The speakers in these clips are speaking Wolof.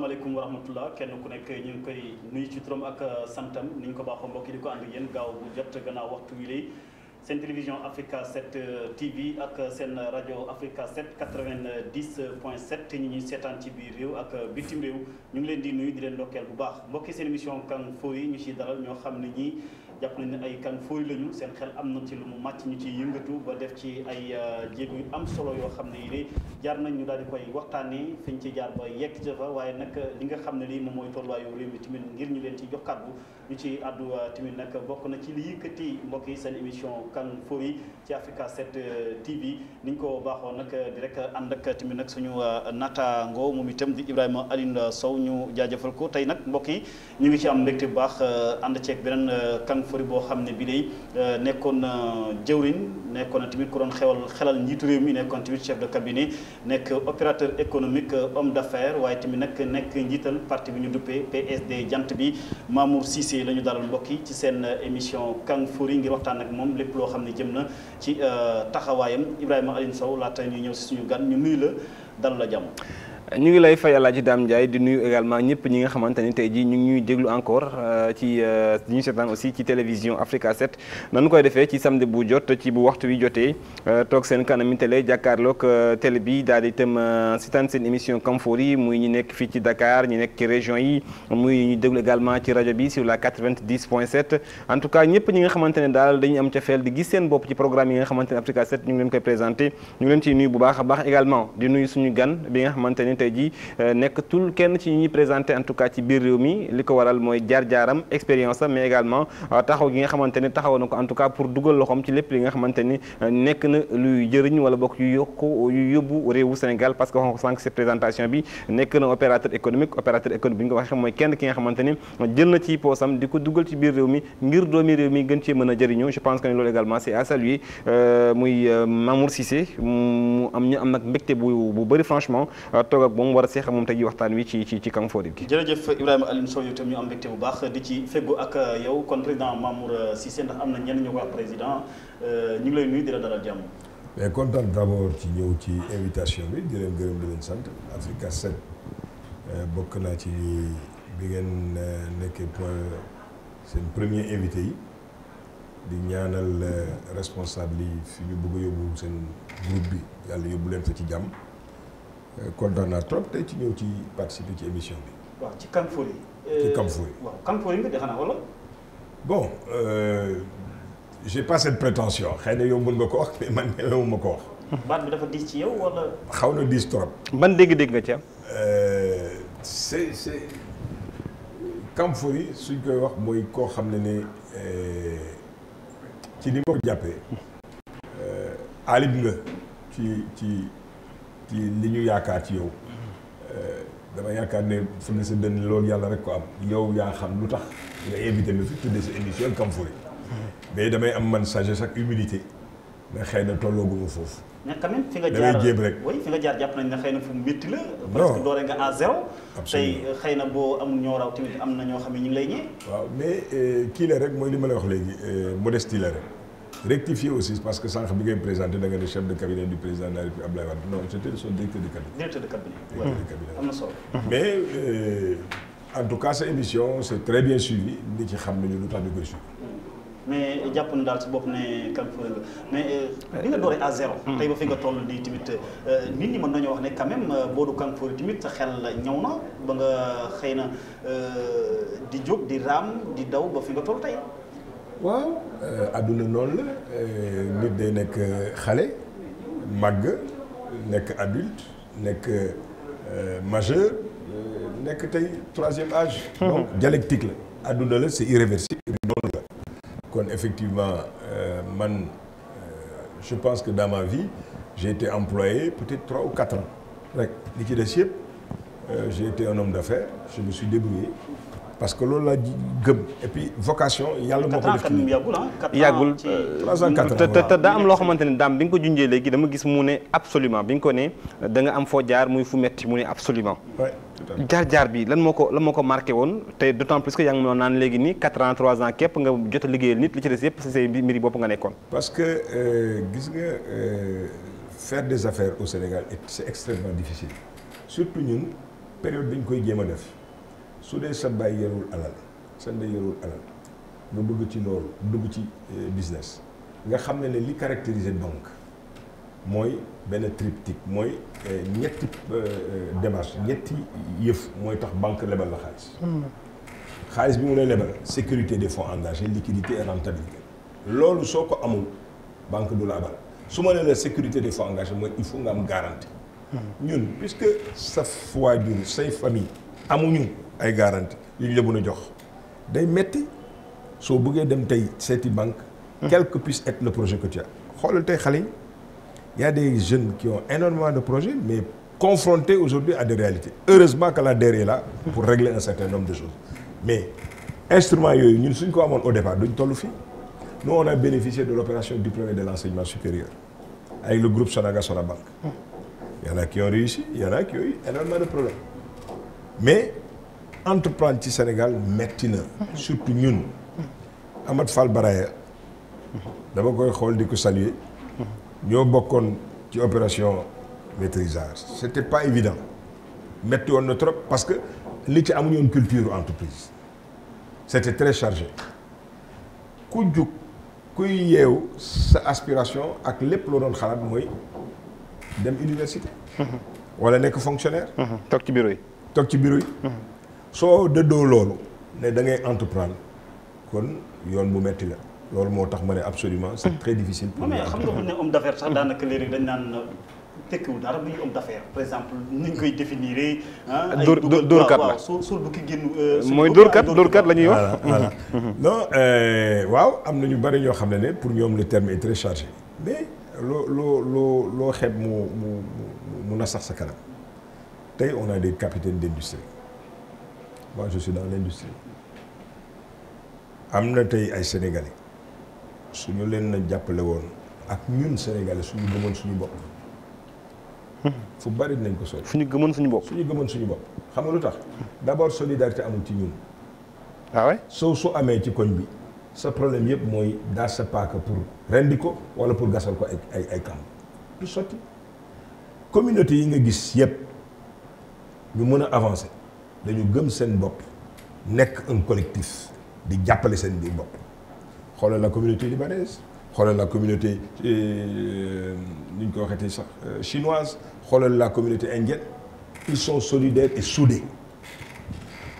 asalaamaaleykum wa rahmatullah kenn ku nekk ñu ngi koy nuyu ci turam ak santam ni ñu ko baaxoo mbokk yi di ko ànd yéen gaaw bu jot gannaaw waxtu wi lay seen télévision Africa 7 TV ak seen rajo Africa 7 90.7 ñi ñuy seetaan ci biir réew ak bitim réew ñu ngi leen di nuyu di leen ndokkeel bu baax mbokki seen émission Kang Fory ñu ciy dalal ñoo xam ne ñii jàpp nañ ne ay Kang Fory lañu seen xel am na ci lu mu màcc ñu ciy yëngatu ba def ci ay jéego yu am solo yoo xam ne yi jaar nañ ñu daal di koy waxtaanee fiñ ci jaar ba yegg ci fa waaye nag li nga xam ne lii moom mooy tolluwaayu réew mi tamit ngir ñu leen ci jox kàddu ñu ci àddu tamit nag bokk na ci li yëkkati mbokk yi seen émission Kang Fory ci Africa 7 TV ni ñu ko baaxoo nag di rek ànd ak tamit nag suñu naataango moom itam di Ibrahima Alioune Sow ñu jaajëfal ko tey nag mbokk yi ñu ngi ci am mbégte bu baax ànd ceeg beneen Kang Fory boo xam ne bi day nekkoon jëwriñ nekkoon na tamit ku doon xelal njiitu réew mi nekkoon tamit chef de cabinet nekk opérateur économique homme d'affaires waaye tamit nag nekk njiital parti bi ñu duppee PSD jant bi Mamour Cissé la ñu dalal mbokk yi ci seen émission Kang Fory ngir waxtaan ak moom lépp loo xam ne jëm na ci taxawaayam Ibrahima Alioune Sow laata ñuy ñëw si suñu gan ñu nuyu la dalal la jàmm. ñu ngi lay fay Alaaji Dame Ndiaye di nuyu également ñëpp ñi nga xamante ni tey jii ñu ngi ñuy déglu encore ci ñu seetaan aussi ci télévision Africa 7 nanu koy defee ci samedi bu jot ci bu waxtu wi jotee toog seen kanami télé jàkkaarloog télé bi daal di itam seetaan seen émission Kang Fory muy ñi nekk fii ci Dakar ñi nekk ci région yi muy ñu déglu également ci rajo bi sur la 90.7 en tout cas ñëpp ñi nga xamante ne daal dañuy am cofeel di gis seen bopp ci programme yi nga xamante ne Africa 7 ñu ngi leen koy présenté ñu ngi leen ciy nuyu bu baax a baax également di nuyu suñu gan bi nga xamante ne tey jii nekkatul kenn ci ñuy présenté en tout cas ci biir réew mi li ko waral mooy jaar-jaaram expérience am mais également taxaw gi nga xamante ne taxaw na ko en tout cas pour dugal loxoom ci lépp li nga xamante ni nekk na luy jëriñ wala bokk yu yokku yu yóbbu réewu Sénégal parce que wax nga ko sànq ci présentation bi nekk na opérateur économique bi nga ko waxee mooy kenn ki nga xamante ni jël na ci poosam di ko dugal ci biir réew mi ngir doomi réew mi gën cee mën a jëriñoo je pense que ne loolu également c'est à saluer muy Mamour Cissé mu am ñu am nag mbégte bu bëri franchement toog ak moom war a seex moom tey ji waxtaan wi ci Kang Fory bi. jërëjëf Ibrahima Alioune Sow yow itam ñu am mbégte bu baax di ci feggu ak yow kon président Mamour Cissé ndax am na ñenn ñu ko wax président ñu ngi lay nuyu di la dalal jàmm. mais kontaan d'abord ci ñëw ci invitation bi di leen gërëm di leen sant Africa 7 bokk naa ci bi ngeen nekkee point seen premier invité yi di ñaanal responsable yi fi ñu bëgg a yóbbu seen groupe bi yàlla yóbbu leen fa ci jàmm. kontaan naa trop tey ci ñëw ci participer ci émission bi. waaw ci Kang Fory. ci Kang Fory. waaw Kang Fory nga defe naa wala. bon j'ai pas cette prétention xëy na yow mën nga ko wax mais man yow ma ko wax. baat bi dafa diis ci yow wala. xaw na diis trop. ban dégg-dégg nga ci am. c'est Kang Fory suñ koy wax mooy koo xam ne ci ni ma ko jàppee aalib nga ci li ñu yaakaar ci yow dama yaakaar ne fu ne sa dënn loolu yàlla rek ko am yow yaa xam lu tax nga invité ma fi tuddee sa émission Kang Fory mais damay am man sagesse ak humilité mais xëy na tollooguma foofu. mais quand même fi nga jaar damay jéem rek. oui fi nga jaar jàpp nañ ne xëy na fu métti la. parce que doore nga à zéro. tey xëy na boo amul ñoo raw tamit am na ñoo xam ne ñu ngi lay ñee. waaw mais kii la rek mooy li ma la wax léegi modestie la rek. rectifier aussi parce que sànq bi ngay présenté da nga ne chef de cabinet du président de la République Abdoulaye Wade non c'était son directeur de cabinet. directeur de cabinet. directeur de cabinet am na solo. mais en tout cas sa émission c'est très bien suivi nit ci xam nañu lu tax ñu koy suivre. mais jàpp na daal si bopp ne Kang Fory nga mais bi nga dooree à zéro. tey ba fi nga toll nii tamit nit ñi mën nañoo wax ne quand même boo du Kang Fory tamit sa xel ñëw na ba nga xëy na di jóg di raam di daw ba fi nga toll tey. waaw adduna noonu la nit day nekk xale màgg nekk adulte nekk majeur nekk tey troisième âge. donc dialectique la adduna la c'est irréversible noonu la. kon effectivement man je pense que dans ma vie j'ai été employé peut-être 3 ou 4 ans rek li ci des yëpp j'ai été un homme d'affaires je me suis débrouillé. parce que loolu laa gëm et puis vocation yàlla moo ko def ci yàggul te daa am loo xamante ne daam bi nga ko junjee léegi dama gis mu ne absolument bi nga ko ne da nga am foo jaar muy fu metti mu ne absolument jaar-jaar bi lan moo ko marqué woon te d'autant plus que yaa ngi mënoon naan léegi nii 4 ans 3 ans képp nga jot a liggéeyal nit li ci des yëpp say mbiri bopp nga nekkoon parce que gis nga faire des affaires au Sénégal c'est extrêmement difficile surtout ñun période dañ koy jéem a def su dee sa baay yorul alal sa ndey yorul alal nga bëgg ci loolu dugg ci business nga xam ne li caractériser banque mooy benn triptyque mooy ñetti démarche ñetti yëf mooy tax banque lebal la xaalis bi mu lay lebal sécurité des fonds engagés liquidité et rentabilité loolu soo ko amul banque du la abal su ma nee la sécurité des fonds engagés mooy il faut nga am garantie ñun puisque sa waajur say famille amuñu ay garantie yu ñu la mën a jox day metti soo bëggee dem tey seeti banque quel que puisse être le projet que tu as xoolal tey xale yi y a des jeunes qui ont énormément de projets mais confrontés aujourd'hui à des réalités heureusement que la DER est là pour régler un certain nombre de choses mais instruments yooyu ñun suñ ko amoon au départ duñ toll fii nous on a bénéficié de l'opération diplômée de l'enseignement supérieur avec le groupe Sonaga Sonabank. Il y en a qui ont réussi, il y en a qui ont eu énormément de problèmes. Mais entreprendre ci Sénégal metti na surtout ñun Amath Fall Baraya dama koy xool di ko saluer ñoo bokkoon ci opération maîtrisage c'était pas évident metti woon na trop parce que li ci amuñu woon culture entreprise c'était très chargé ku jug kuy yeewu sa aspiration ak lépp loo doon xalaat mooy dem université wala nekk fonctionnaire toog ci bureau yi soo dëddoo loolu ne da ngay entreprendre kon yoon bu metti la loolu moo tax ma ne absolument c'est très difficile pour mais xam nga bu ne homme d'affaires sax daanaka léegi dañ naan tekkiwul dara bu ñu homme d'affaires par exemple ni ñu koy définir dóorkat la suul bu ki génn mooy dóorkat la ñuy wax voilà non waaw am na ñu bari ñoo xam ne pour ñoom le terme est très chargé mais loo xeeb mu na sax sa kanam tey on a des capitaines d'industrie moi je suis dans l'industrie am na tey ay sénégalais suñu leen na jàppale woon ak ñun sénégalais suñu gëmoon suñu bopp fu bari dinañ ko sori. fu ñu gëmoon suñu bopp. xam nga lu tax d'abord solidarité amul ci ñun. ah ouais. su amee ci koñ bi sa problème yëpp mooy daal sa paaka pour rendi ko wala pour gasal ko ay kamb du sotti communauté yi nga gis yëpp ñu mën a avancer dañu gëm seen bopp nekk un collectif di jàppale seen biir bopp xoolal la communauté libanaise xoolal la communauté ni ñu ko waxeeti sax chinoise xoolal la communauté indienne ils sont solidaires et soudés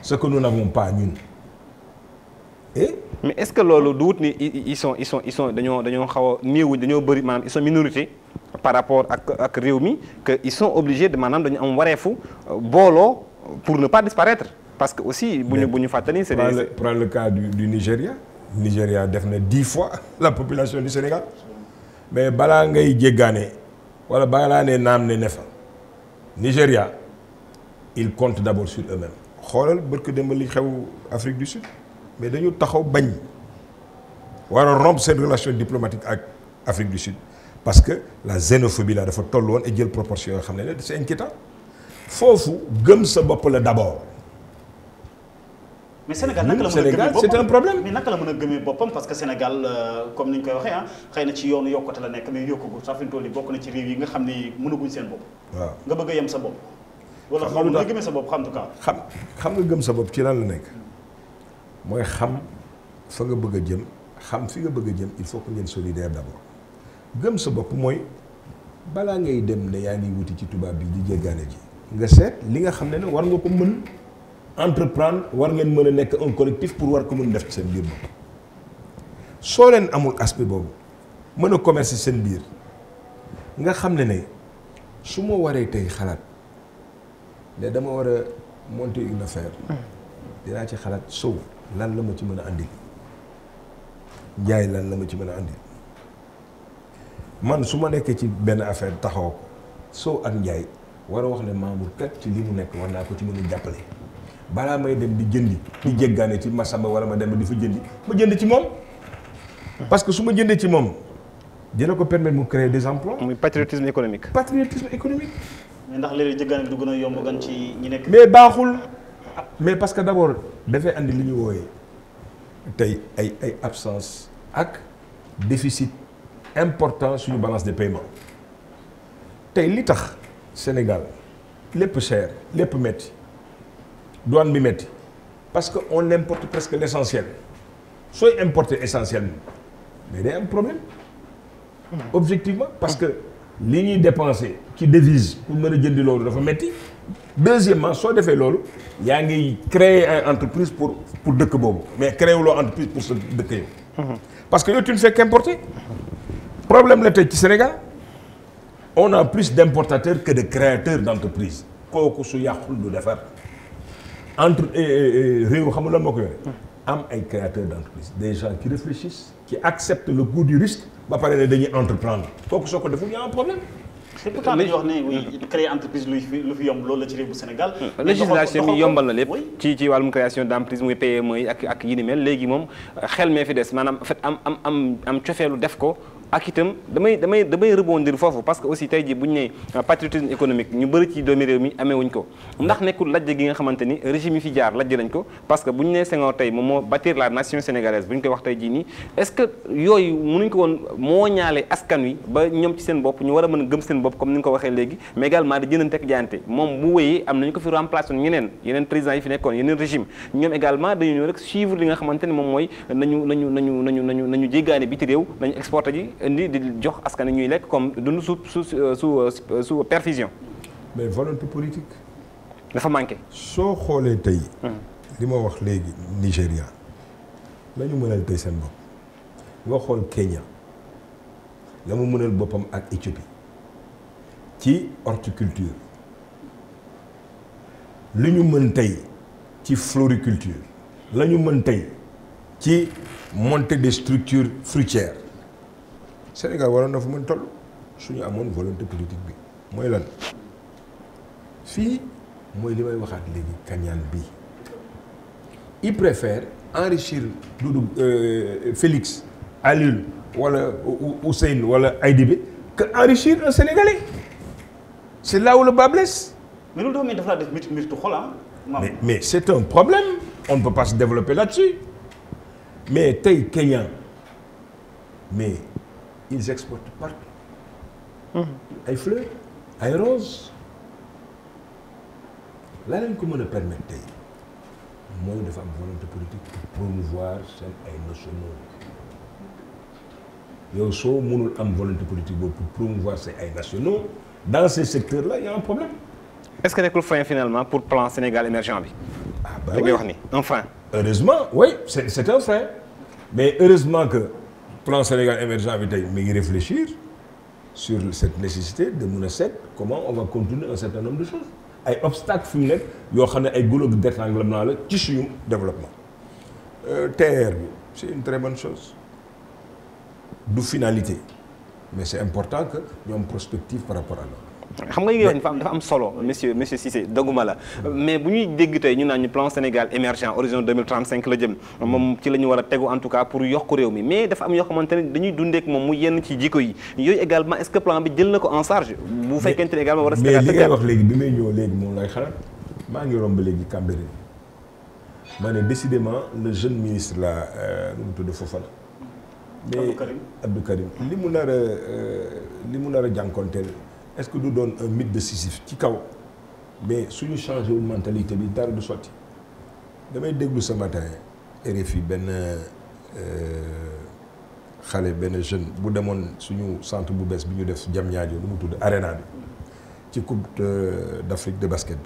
ce que nous n'avons pas ñun. mais est-ce que loolu du wut ni ils sont dañoo xaw a néew dañoo bëri maanaam ils sont minorité par rapport ak réew mi que ils sont obligés de maanaam dañu am wareefu booloo pour ne pas disparaître parce que aussi bu ñu fàttali c'est prends le cas du Nigéria def na 10 fois la population du Sénégal mais balaa ngay jéggaane wala balaa ne naam ne fa Nigéria ils comptent d'abord sur eux-mêmes xoolal barke démb li xew Afrique du Sud mais dañu taxaw bañ war a rompre cette relation diplomatique ak Afrique du Sud parce que la xénophobie là dafa toll woon et jël proportion yoo xam ne c'est inquiétant foofu gëm sa bopp la d'abord. mais Sénégal naka la mën a gëmee boppam c'est un problème. mais naka la mën a gëmee boppam parce que Sénégal comme ni ñu koy waxee xëy na ci yoonu yokkute la nekk mais yokkagul sax fi mu toll nii bokk na ci réew yi nga xam ni mënaguñ seen bopp. waaw nga bëgg a yem sa bopp. wala xam nga gëmee sa bopp en tout cas. xam nga gëm sa bopp ci lan la nekk mooy xam fa nga bëgg a jëm xam fi nga bëgg a jëm il faut que ngeen solidaire d'abord gëm sa bopp mooy balaa ngay dem ne yaa ngi wuti ci tubaab bi di jéggaane ji nga seet li nga xam ne war nga ko mën entreprendre war ngeen mën a nekk un collectif pour war ko mën def ci seen biir bopp soo leen amul aspect boobu mën a commercer seen biir nga xam ne su ma waree tey xalaat ne dama war a monter une affaire dinaa ci xalaat Sow lan la ma ci mën a andil Njaay lan la ma ci mën a andil man su ma nekkee ci benn affaire taxaw ko Sow ak Njaay war a wax ne Mamour kat ci li mu nekk war naa ko ci mën a jàppale balaa may dem di jëndi di jéggaane ci Massamba wala ma dem di fa jëndi ma jënd ci moom parce que su ma jëndee ci moom dina ko permettre mu créer des emplois. muy patriotisme économique. mais ndax léegi jéggaane du gën a yomb gan ci ñi nekk. mais baaxul mais parce que d'abord dafay andi li ñu wooyee tey ay absence ak déficit important suñu balance de paiement tey li tax Sénégal lépp cher lépp metti douane bi metti parce que on importe presque l'essentiel sooy importer essentiellement mais day am problème objectivement parce que li ñuy dépenser ci devise pour mën a jëndi loolu dafa metti deuxièmement soo defee loolu yaa ngi créer ay entreprise pour dëkk boobu mais créer wuloo entreprise pour sa dëkk yow parce que yow tu ne fais qu'importer problème la tey ci Sénégal on a plus d'importateurs que de créateurs d'entreprises kooku su yàqul du defar entre réew xam nga lan moo ko yore am ay créateurs d'entreprise des gens qui réfléchissent qui acceptent le coût du risque ba pare ne dañuy entreprendre kooku soo ko deful y a un problème. c'est pourtant dañuy wax ne oui créer entreprise lu fi yomb loolu la ci réew bu Sénégal. législation mi yombal na lépp ci wàllum création d'entreprise muy PME yi ak yi ni mel léegi moom xel mee fi des maanaam en fait am cofeelu def ko. ak itam damay rebondir foofu parce que aussi tey jii bu ñu nee patriotisme économique ñu bëri ci doomi réew mi amee wuñ ko ndax nekkul lajj gi nga xamante ni régime yi fi jaar lajj lañ ko parce que bu ñu nee Senghor tey moom moo bâtir la nation sénégalaise bu ñu koy wax tey jii nii est-ce que yooyu mënuñ ko woon moo ñaale askan wi ba ñoom ci seen bopp ñu war a mën a gëm seen bopp comme ni nga ko waxee léegi mais également di jënante ak jaayante moom bu wéyee am nañu ko fi remplacé yeneen présidents yi fi nekkoon yeneen régime ñoom également dañu ñëw rek suivre li nga xamante ni moom mooy nañu jéggaane biti réew nañu exporté ji indi di jox askan ñuy lekk comme dund sous perfusion. mais volonté politique. dafa manqué. soo xoolee tey. li ma wax léegi Nigéria la ñu mënal tey seen bopp nga xool Kenya la mu mënal boppam ak Éthiopie ci horticulture li ñu mën tey ci floriculture la ñu mën tey ci montée des structures fruitières. Sénégal waroon na fa mën toll suñu amoon volonté politique bi mooy lan fii mooy li may waxaat léegi kañaan bi il préfère enrichir Doudou Félix Alioune wala Ousseynou wala Aïdibé que enrichir un Sénégalais c'est là où le bas blesse. mais loolu doo may dafa laa def mbirtu xol mais c'est un problème on ne peut pas se développer là-dessus mais tey Kenya mais ils exportent partout. ay fleurs ay roses la lañ ko mën a permettre tey mooy dafa am volonté politique pour promouvoir seen ay nationaux yow soo mënul am volonté politique boobu pour promouvoir seen ay nationaux dans ces secteurs là il y a un problème. est-ce que nekkul frein finalement pour plan Sénégal émergent bi. bah li ngay wax ni un frein. heureusement oui c'est un frein mais heureusement que. plan Sénégal émergent bi tey mi ngi réfléchir sur cette nécessité de mën a seet comment on va continuer un certain nombre de choses ay obstacles fi mu nekk yoo xam ne ay goulot d'étranglement la ci suñu développement TER bi c'est une très bonne chose du finalité mais c'est important que ñu am prospective par rapport à loolu. xam nga yi nga wax dafa am solo monsieur Cissé doguma la mais bu ñuy dégg tey ñu naan ñu plan Sénégal émergent horizon 2035 la jëm moom ci la ñu war a tegu en tout cas pour yokk réew mi mais dafa am yoo xamante ne dañuy dundeek moom mu yenn ci jikko yi yooyu également est-ce que plan bi jël na ko en charge bu fekkente ne également war a mais li ngay wax léegi bi may ñëw léegi moom lay xalaat maa ngi romb léegi Cambérène maa ne décidément le jeune ministre là nu mu tudd Fofana mais Abdou Karim li mu nar a jànkonteel est-ce que du doon un mythe de Sisyphe ci kaw mais suñu changé wul mentalité bi dara du sotti damay déglu ce matin RFI benn xale benn jeune bu demoon suñu centre bu bees bi ñu def Diamniadio lu mu tudd Arena bi ci coupe d'Afrique de basket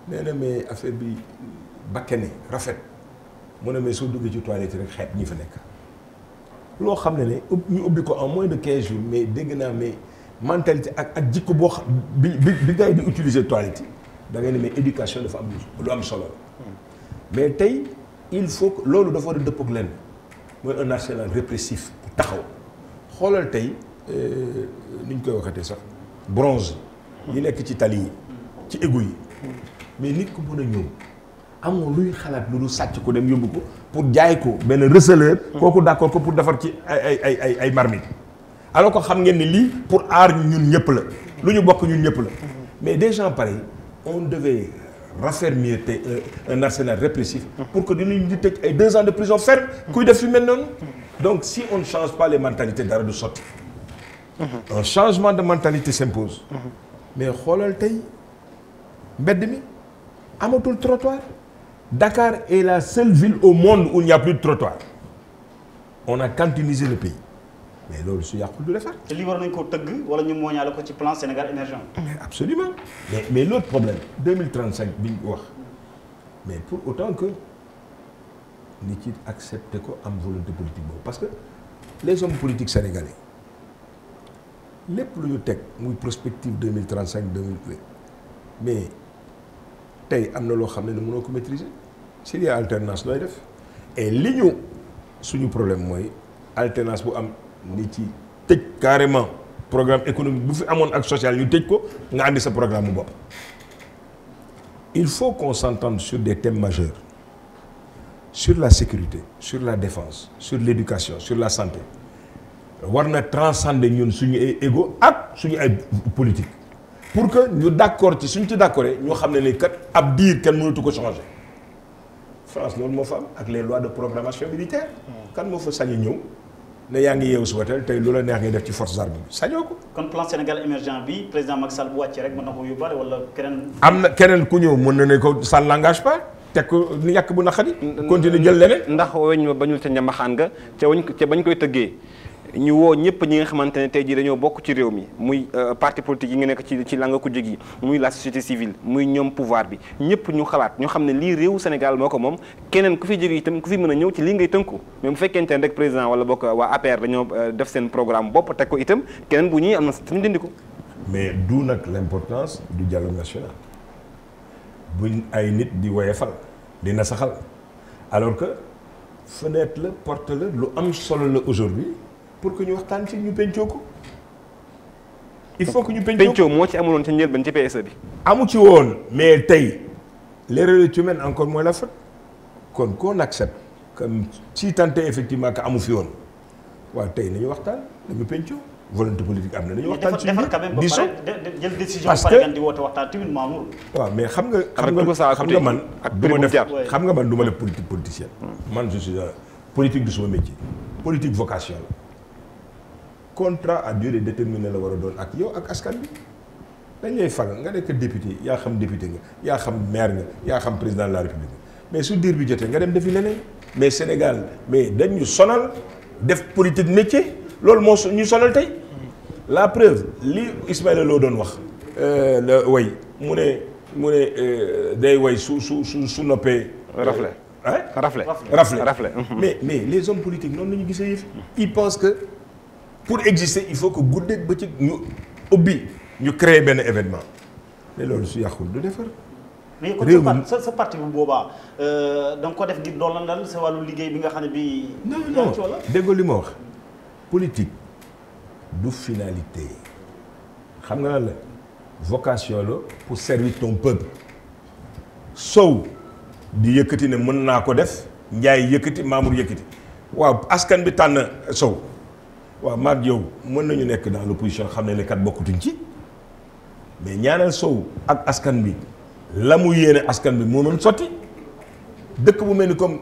bi nee na mais affaire bi bakkane rafet mu ne mais soo duggee ci toilette rek xeet ñi fa nekk loo xam ne ñu ubbi ko en moins de 15 jours mais dégg naa mais mentalité ak jikko boo xam bi gars yi di utiliser toilette yi da ngay ne mais éducation dafa am lu am solo mais tey il faut que loolu dafa war a dëppoo ak lenn mooy un arsenal répressif bu taxaw xoolal tey ni ñu koy waxatee sax bronze yi nekk ci tali yi ci égout yi mais nit ku mën a ñëw amoo luy xalaat lu dul sàcc ko dem yóbbu ko pour jaay ko benn receleur kooku d'accord ko pour defar ci ay marmite alors que xam ngeen ni lii pour aar ñun ñëpp la lu ñu bokk ñun ñëpp la mais des gens pareils on devait raffermir un arsenal répressif pour que dinañ di tëj ay 2 ans de prison ferme kuy def fi mel noonu donc si on ne change pas les mentalités dara du sotti un changement de mentalité s'impose mais xoolal tey mbedd mi amatul trottoir. Dakar est la seule ville au monde où il n'y a plus de trottoir. On a cantinisé le pays. Mais loolu su yàqul du defar. te lii war nañu ko tëgg wala ñu mooñaale ko ci plan Sénégal émergent. Mais absolument. Mais l'autre problème 2035 bi ñu wax mais pour autant que nit ci accepté ko am volonté politique boobu parce que les hommes politiques sénégalais lépp lu ñu teg muy prospective 2035 2030 mais tey am na loo xam ne mënoo ko maîtriser s'il y a alternance looy def et li ñu suñu problème mooy alternance bu am. ni ci tëj carrément programme économique bu fi amoon ak social ñu tëj ko nga andi sa programme bu bopp il faut qu'on s'entende sur des thèmes majeurs sur la sécurité sur la défense sur l'éducation sur la santé war na transcender ñun suñu ay égo ak suñu ay politique pour que ñu d'accord ci suñ ci d'accordé ñoo xam ne ni kat ab diir kenn mënatu ko changer France loolu moo fa am ak les lois de programmation militaire kan moo fa sañ a ñëw ne yaa ngi yeewu suba tey lu la neex ngay def ci forces armées bi sañoo ko. kon plan Sénégal émergent bi président Macky Sall bu wàccee rek mën na ko yóbbaale wala keneen. am na keneen ku ñëw mën na ne ko ça n'engage pas teg ko ni yàq bu naqari. continuer jël leneen. ndax weñ ma bañul ca njambaxaan nga ca bañ koy tëggee ñu woo ñëpp ñi nga xamante ne tey jii dañoo bokk ci réew mi muy parti politique yi nga nekk ci langa ku jég yi muy la société civile muy ñoom pouvoir bi ñëpp ñu xalaat ñu xam ne lii réewu Sénégal moo ko moom keneen ku fi jóge itam ku fi mën a ñëw ci lii ngay tënku mais bu fekkente ne rek président wala bokk waa APR dañoo def seen programme bopp teg ko itam keneen bu ñuy am na tamit dindi ko. mais d'où nag l'importance du dialogue national buñ ay nit di woyefal di nasaxal alors que fenêtre la porte la lu am solo la aujourd'hui pour que ñu waxtaan ci ñu pencoo ko il faut que ñu pencoo moo ci amuloon ci njëlbeen ci PSE bi. amu ci woon mais tey l'erreur humaine encore moins la faute kon qu'on accepte comme si tant est effectivement que amu fi woon waaw tey nañu waxtaan dañu pencoo volonté politique am na dañu waxtaan ci defar quand même ba pare jël décision parce pare gan di woote waxtaan tamit maamul. waaw mais xam nga man du ma def xam nga man du ma def politique politicienne man je suis politique du suma métier politique vocation la contrat à durée déterminée la war a doon ak yow ak askan bi dañ lay fal nga nekk député yaa xam député nga yaa xam maire nga yaa xam président de la république mais su diir bi jotee nga dem defi leneen mais Sénégal mais dañu sonal def politique métier loolu moo ñu sonal tey la preuve li Ismaïla Lo doon wax la way mu ne day way su noppee rafle rafle mais les hommes politiques noonu la ñu gisee yëf ils pensent que pour exister il faut que guddeeg bëccëg ñu ubbi ñu créer benn événement mais loolu su yàqul du defar. mais kon sa parti bu boobaa da nga ko def ngir doolandal sa wàllu liggéey bi nga xam ne bii. non déggoo li ma wax politique du finalité xam nga lan la vocation la pour servir ton peuple Sow di yëkkati ne mën naa ko def Ndiaye yëkkati Mamour yëkkati waaw askan bi tànn Sow. waaw maag yow mën nañu nekk dans l'opposition xam ne kat bokkutuñ ci mais ñaanal Sow ak askan bi la mu yéene askan bi moo doon sotti dëkk bu mel ni comme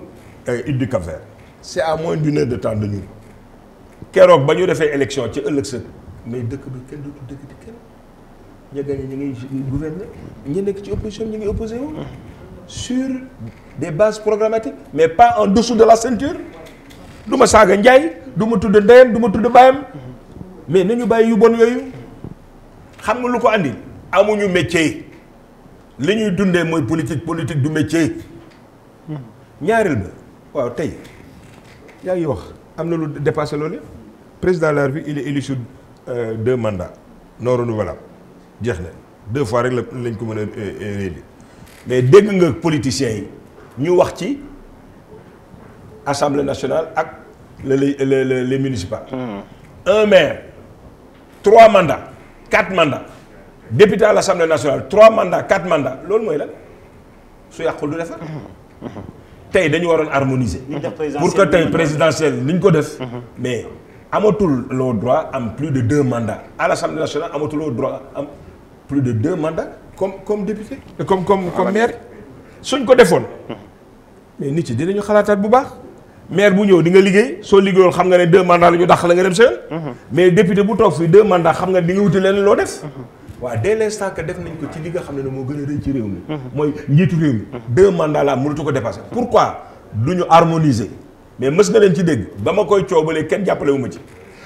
Île du Cap-Vert c'est à moins d'une heure de temps de ñun keroog ba ñu defee élection ci ëllëg sa mais dëkk bi kenn dootu dëkk di kenn ña gagné ñu ngi gouverner ñi nekk ci opposition ñu ngi opposé wu sur des bases programmatiques mais pas en dessous de la ceinture. du ma saaga Ndiaye du ma tudd ndeyam du ma tudd baayam mais nañu bàyyi yu bon yooyu xam nga lu ko andi amuñu métier li ñuy dundee mooy politique du métier ñaareel ba waaw tey yaa ngi wax am na lu dépassé loolu président de la République il est élu sur 2 mandats non renouvelables jeex na 2 fois rek lañ ko mën a réélire mais dégg nga politiciens yi ñu wax ci Assemblée nationale ak les municipales. Un maire 3 mandats 4 mandats député à l'Assemblée nationale 3 mandats 4 mandats loolu mooy lan su yàqul du defar. tey dañu waroon harmoniser. pour que tey présidentielle li ñu ko def. mais amatul loo droit am plus de 2 mandats à l'Assemblée nationale amatul loo droit am plus de 2 mandats comme député. comme maire suñ ko defoon. mais nit yi dinañu xalaataat bu baax. maire bu ñëw di nga liggéey soo liggéeyoon xam nga ne 2 mandats la ñu dàq la nga dem seen. mais député bu toog fii 2 mandats xam nga di nga wuti leen loo def. waaw dès l'instant que def nañ ko ci li nga xam ne moo gën a rëy ci réew mi. mooy njiitu réew mi. 2 mandats la mënatu ko dépasser. pourquoi du ñu harmoniser mais mës nga leen ci dégg ba ma koy coobalee kenn jàppale wu ma ci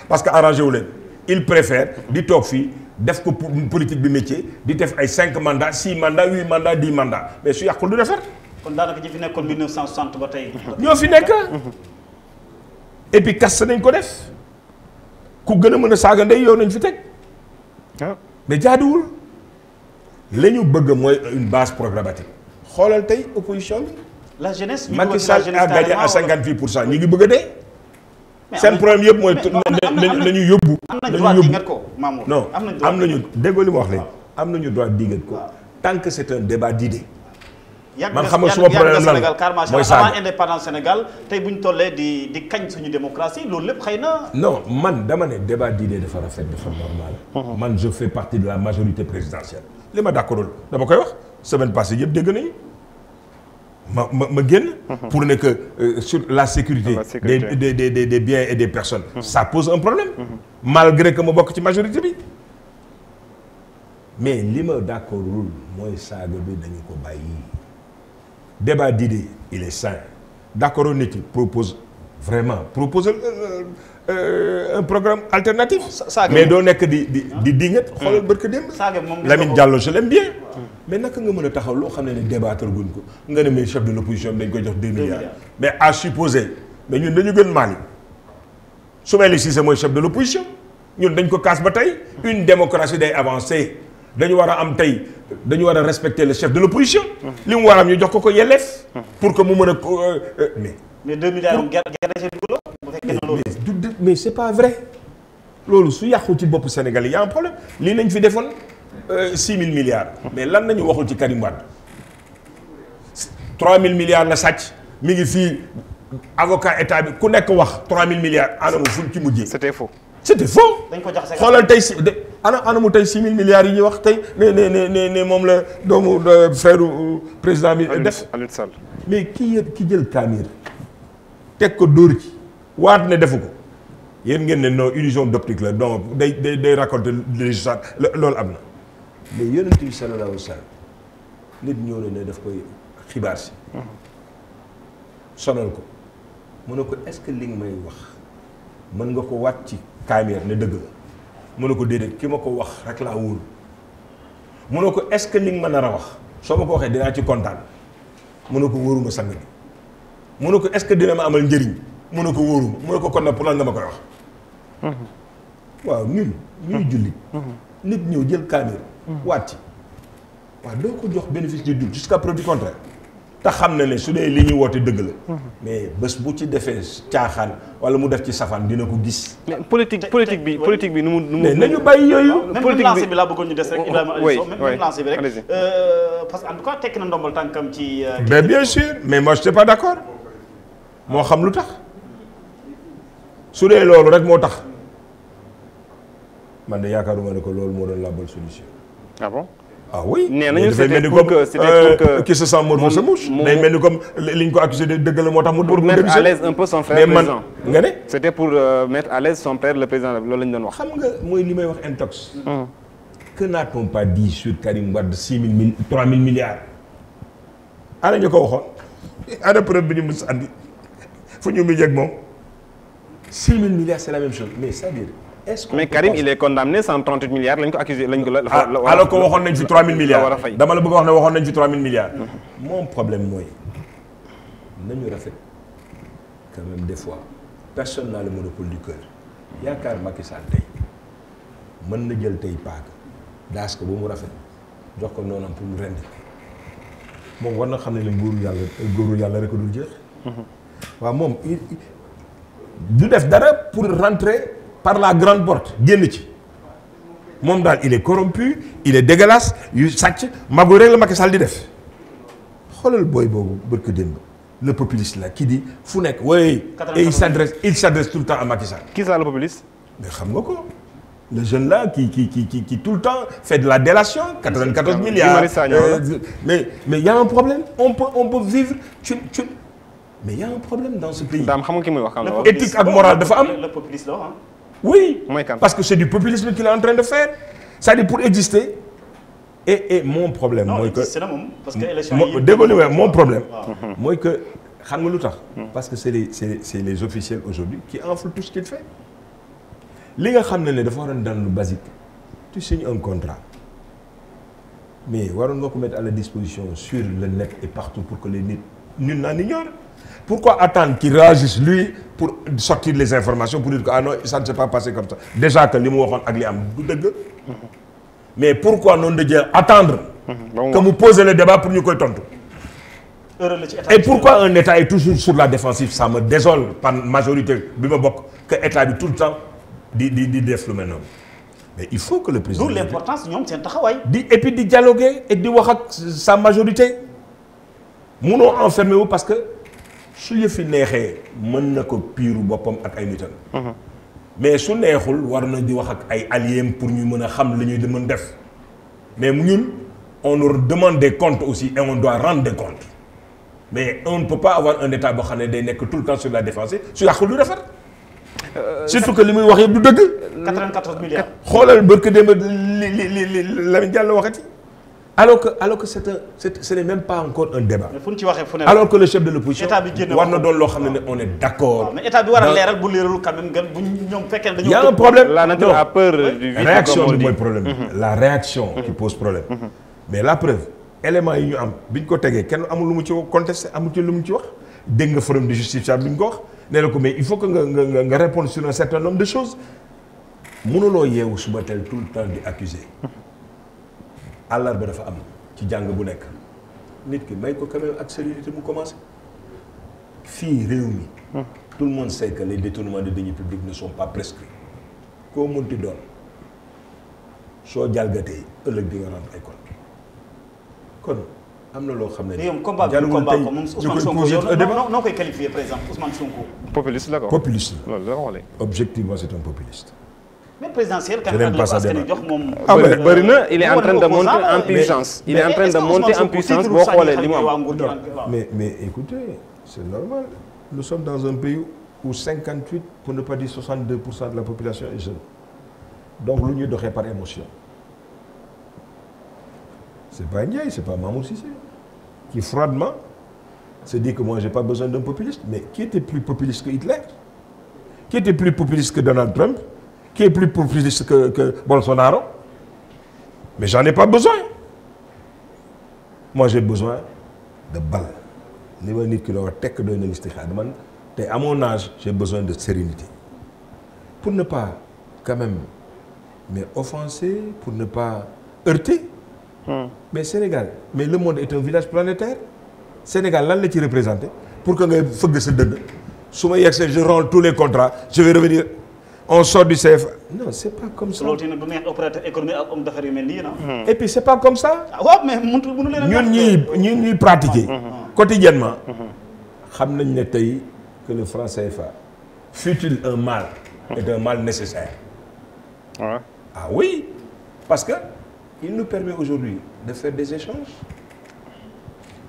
parce que arrangé wu leen il préfère di toog fii def ko politique bi métier di def ay 5 mandats 6 mandats 8 mandats 10 mandats mais su yàqul du defar. kon daanaka ñi fi nekkoon 1960 ba tey. ñoo fi nekk. et puis kas nañ ko def ku gën a mën a saaga ndey yow nañ fi teg. mais jaaduwul la ñu bëgg mooy une base programmatique xoolal tey opposition bi. la jeunesse Macky Sall a gagné à 58% ñi ngi bëgg a dee. seen problème yëpp mooy nañu yóbbu. am nañu droit dingat ko Mamour. non am nañu déggoo li ma wax léegi. am nañu droit dingat ko tant que c'est un débat d'idées. man xam nga suma problème lan la mooy saaga avant indépendance Sénégal tey bu ñu tollee di kañ suñu démocratie loolu lépp xëy na. non man dama ne débat d'idées dafa rafet dafa normal. man je fais partie de la majorité présidentielle. li ma d'accordul dama koy wax semaine passée yëpp dégg nañu ma génn. pour ne que sur la sécurité. des biens et des personnes. ça pose un problème. malgré que ma bokk ci majorité bi. mais li ma d'accordul mooy saaga bi dañu ko bàyyi. débat d'idées il est sain d'accord nit yi propose un programme alternatif. mais doo nekk di dingat xoolal barka démb. Lamine Diallo je l'aime bien. mais naka nga mën a taxaw loo xam ne débattre guñ ko nga ne mais chef de l'opposition bi dañ koy jox 2 milliards. mais à supposer mais ñun dañu gën Mali Soumaïla Cissé mooy chef de l'opposition ñun dañ ko kaas ba tey une démocratie day avancer. dañu war a am tey dañu war a respecter le chef de l'opposition. li mu war a am ñu jox ko yelleef. pour que mu mën a mais 2 milliards moom gerte mais c'est pas vrai. loolu su yàqu ci bopp Sénégal y a un problème lii nañ fi defoon 6 000 milliards. mais lan nañu waxul ci Karim Wade 3 000 milliards la sàcc mi ngi fii avocat état bi ku nekk wax 3 000 milliards anamu fuñ ci mujjee. c'était faux. dañ ko jaxase xoolal tey si anamu tey 6 000 milliards yi ñuy wax tey ne moom la doomu frère président bi def. Aliou Sall. mais ki jël kaamir teg ko dóor ci waat ne defu ko yéen ngeen ne non illusion d'optique la donc day raconter législative loolu am na. mais yonent bi sallallahu alayhi wa sallam nit ñëw ne daf koy xibaar si. sonal ko mu ne ko est-ce que li nga may wax mën nga ko waat ci kaamir ne dëgg la mu ne ko déedéet ki ma ko wax rek laa wóolu mu ne ko est-ce que li nga ma nar a wax soo ma ko waxee dinaa ci kontaan mu ne ko wóoruma sang bi mu ne ko est-ce que dina ma amal njëriñ mu ne ko wóoruma mu ne ko kon nag pour lan nga ma koy wax. waaw ñuy jullit. nit ñëw jël kaamir. waat ci waaw doo ko jox bénéfice du doute jusqu'à preuve du contraire. te xam na ne su dee li ñuy woote dëgg la. mais bés bu ci defee caaxaan wala mu def ci safaan dina ko gis. mais politique bi nu mu. mais nañu bàyyi yooyu. politique lancé bi laa bëggoon ñu des rek Ibrahima Aliou Sow même lancé bi rek. parce que en tout cas tekki na ndombal tànkam ci. mais bien sûr mais moi je suis pas d'accord moo xam lu tax su dee loolu rek moo tax man de yaakaaruma ne ko loolu moo doon la bonne solution. ah bon. ah oui nee nañu c'était pour que qui se sent mort se mouche. day mel ni comme li ñu ko accusé de dëgg la moo tax mu. pour mettre à l'aise un peu son frère mais man nga ne. c'était pour mettre à l'aise son frère le président loolu la ñu doon wax. xam nga mooy li may wax intox. que n'a-t-on pas dit sur Karim Wade 3 000 milliards. ana ñu ko waxoon ana preuve bi ñu mës andi fu ñu mujjee ak moom 6 000 milliards c'est la même chose mais c'est-à-dire. mais Karim il est condamné 138 milliards lañ ko accusé lañ ko la. alors que waxoon nañ fi 3 000 milliards dama la bëgg a wax ne waxoon nañ fi 3 000 milliards. mon problème mooy nañu rafet quand même des fois personne n'a le monopole du cœur yaakaar Macky Sall tey mën na jël tey paaka daas ko ba mu rafet jox ko noonam pour mu rend moom war na xam ne nguuru yàlla rek a dul jeex. waaw moom du def dara pour rentrer. par la grande porte génn ci moom daal il est corrompu il est dégueulasse yu sàcc magu rek la Macky Sall di def xoolal booy boobu barke démb le populiste là qui dit fu nekk oui et il s'adresse tout le temps à Macky Sall. Qui ça le populiste? mais xam nga ko le jeune là qui tout le temps fait de la délation 94 milliards mais il y a un problème on peut vivre mais il y a un problème dans ce pays. daam xam nga ki muy wax kan la éthique ak morale dafa am. le populiste la oui parce que c'est du populisme qu'il est en train de faire c'est-à-dire pour exister et mon problème mooy que c'est parce que élection mon problème mooy que xam nga lu tax parce que c'est les officiels aujourd'hui qui enflent tout ce qu'il fait li nga xam ne dafa waroon daan lu basique tu signes un contrat mais waroon nga ko mettre à la disposition sur le net et partout pour que les nit nul n'en ignore. Pourquoi attendre qu'il réagisse lui pour sortir les informations pour dire que ah non ça ne s'est pas passé comme ça déjà que li mu waxoon ak li am du dëgg mais pourquoi noonu de dire attendre que mu poser le débat pour ñu koy tontu et pourquoi un état est toujours sur la défensive ça me désole par majorité bi ma bokk que état bi tout le temps di def lu mel noonu mais il faut que le président d'où l'importance ñoom seen taxawaay et puis di dialoguer et di wax ak sa majorité munoo enfermer wu parce que su yëfi neexee mën na ko piiru boppam ak ay nitam mais su neexul war na di wax ak ay alliés pour ñu mën a xam li ñuy mën def mais ñun on nous demande des comptes aussi et on doit rendre des comptes mais on ne peut pas avoir un état boo xam ne day nekk tout le temps sur la défensive su yàqul lu rafet surtout que li muy wax yëpp du dëgg 94 milliards xoolal barke démb li Lamine Diallo waxati alors que ce n'est même pas encore un débat. mais fu ñu ci waxee fu ne alors que le chef de l'opposition état bi génn war na doon loo xam ne on est d'accord. mais état bi war a leeral bu leeralul quand même bu ñoom fekkee ne dañoo. y a un problème la nature a peur du vide réaction bi mooy problème la réaction qui pose problème. mais la preuve éléments yi ñu am bi ñu ko tegee kenn amul lu mu ci contesté amul ci lu mu ci wax dégg nga forum de justiciable bi ñu ko wax nee na ko mais il faut que nga répondre sur un certain nombre de choses mënuloo yeewu suba teel tout le temps di accuser àllarba dafa am ci jàng bu nekk nit ki may ko quand même ak sérénité mu commencé fii réew mi tout le monde sait que les détournements de deniers publics ne sont pas prescrits koo mënti doon soo jalgatee ëllëg di nga rendre ay compte kon am na loo xam ne. yow combat bi combat ko moom Ousmane Sonko yow noo koy qualifier par exemple Ousmane Sonko. populiste la ko. populiste la loolu la ko waxee. objectivement c'est un populiste. mais présidentiel quand même la parce que jox moom. bëri na il est en train de monter en puissance. il est en train de monter en puissance boo xoolee li mu am. mais écoutez c'est normal nous sommes dans un pays où 58 pour ne pas dire 62% de la population est jeune donc lu ñuy doxee par émotion c'est pas Ndiaye c'est pas Mamour Cissé qui froidement se dit que moi j'ai pas besoin d'un populiste mais qui était plus populiste que Hitler qui était plus populiste que Donald Trump qui est plus populiste que Bolsonaro mais j'en ai pas besoin moi j'ai besoin de balles li ma nit ki doon wax tekk doy na listixaar man te à mon âge j'ai besoin de sérénité pour ne pas quand même mais offenser pour ne pas heurter mais Sénégal mais le monde est un village planétaire Sénégal lan la ci représenté pour que ngay fëgg sa dënn su ma yegsee je rends tous les contrats je vais revenir on sort du CFA non c'est pas comme ça. loolu bu neex opérateur économique ak homme d'affaires yu mel nii na. et puis c'est pas comme ça. waaw mais mënu leen ñun ñuy pratiquer. quotidiennement xam nañ ne tey que le franc CFA fut-il un mal. est un mal nécessaire. Ouais. Ah oui parce que il nous permet aujourd'hui de faire des échanges.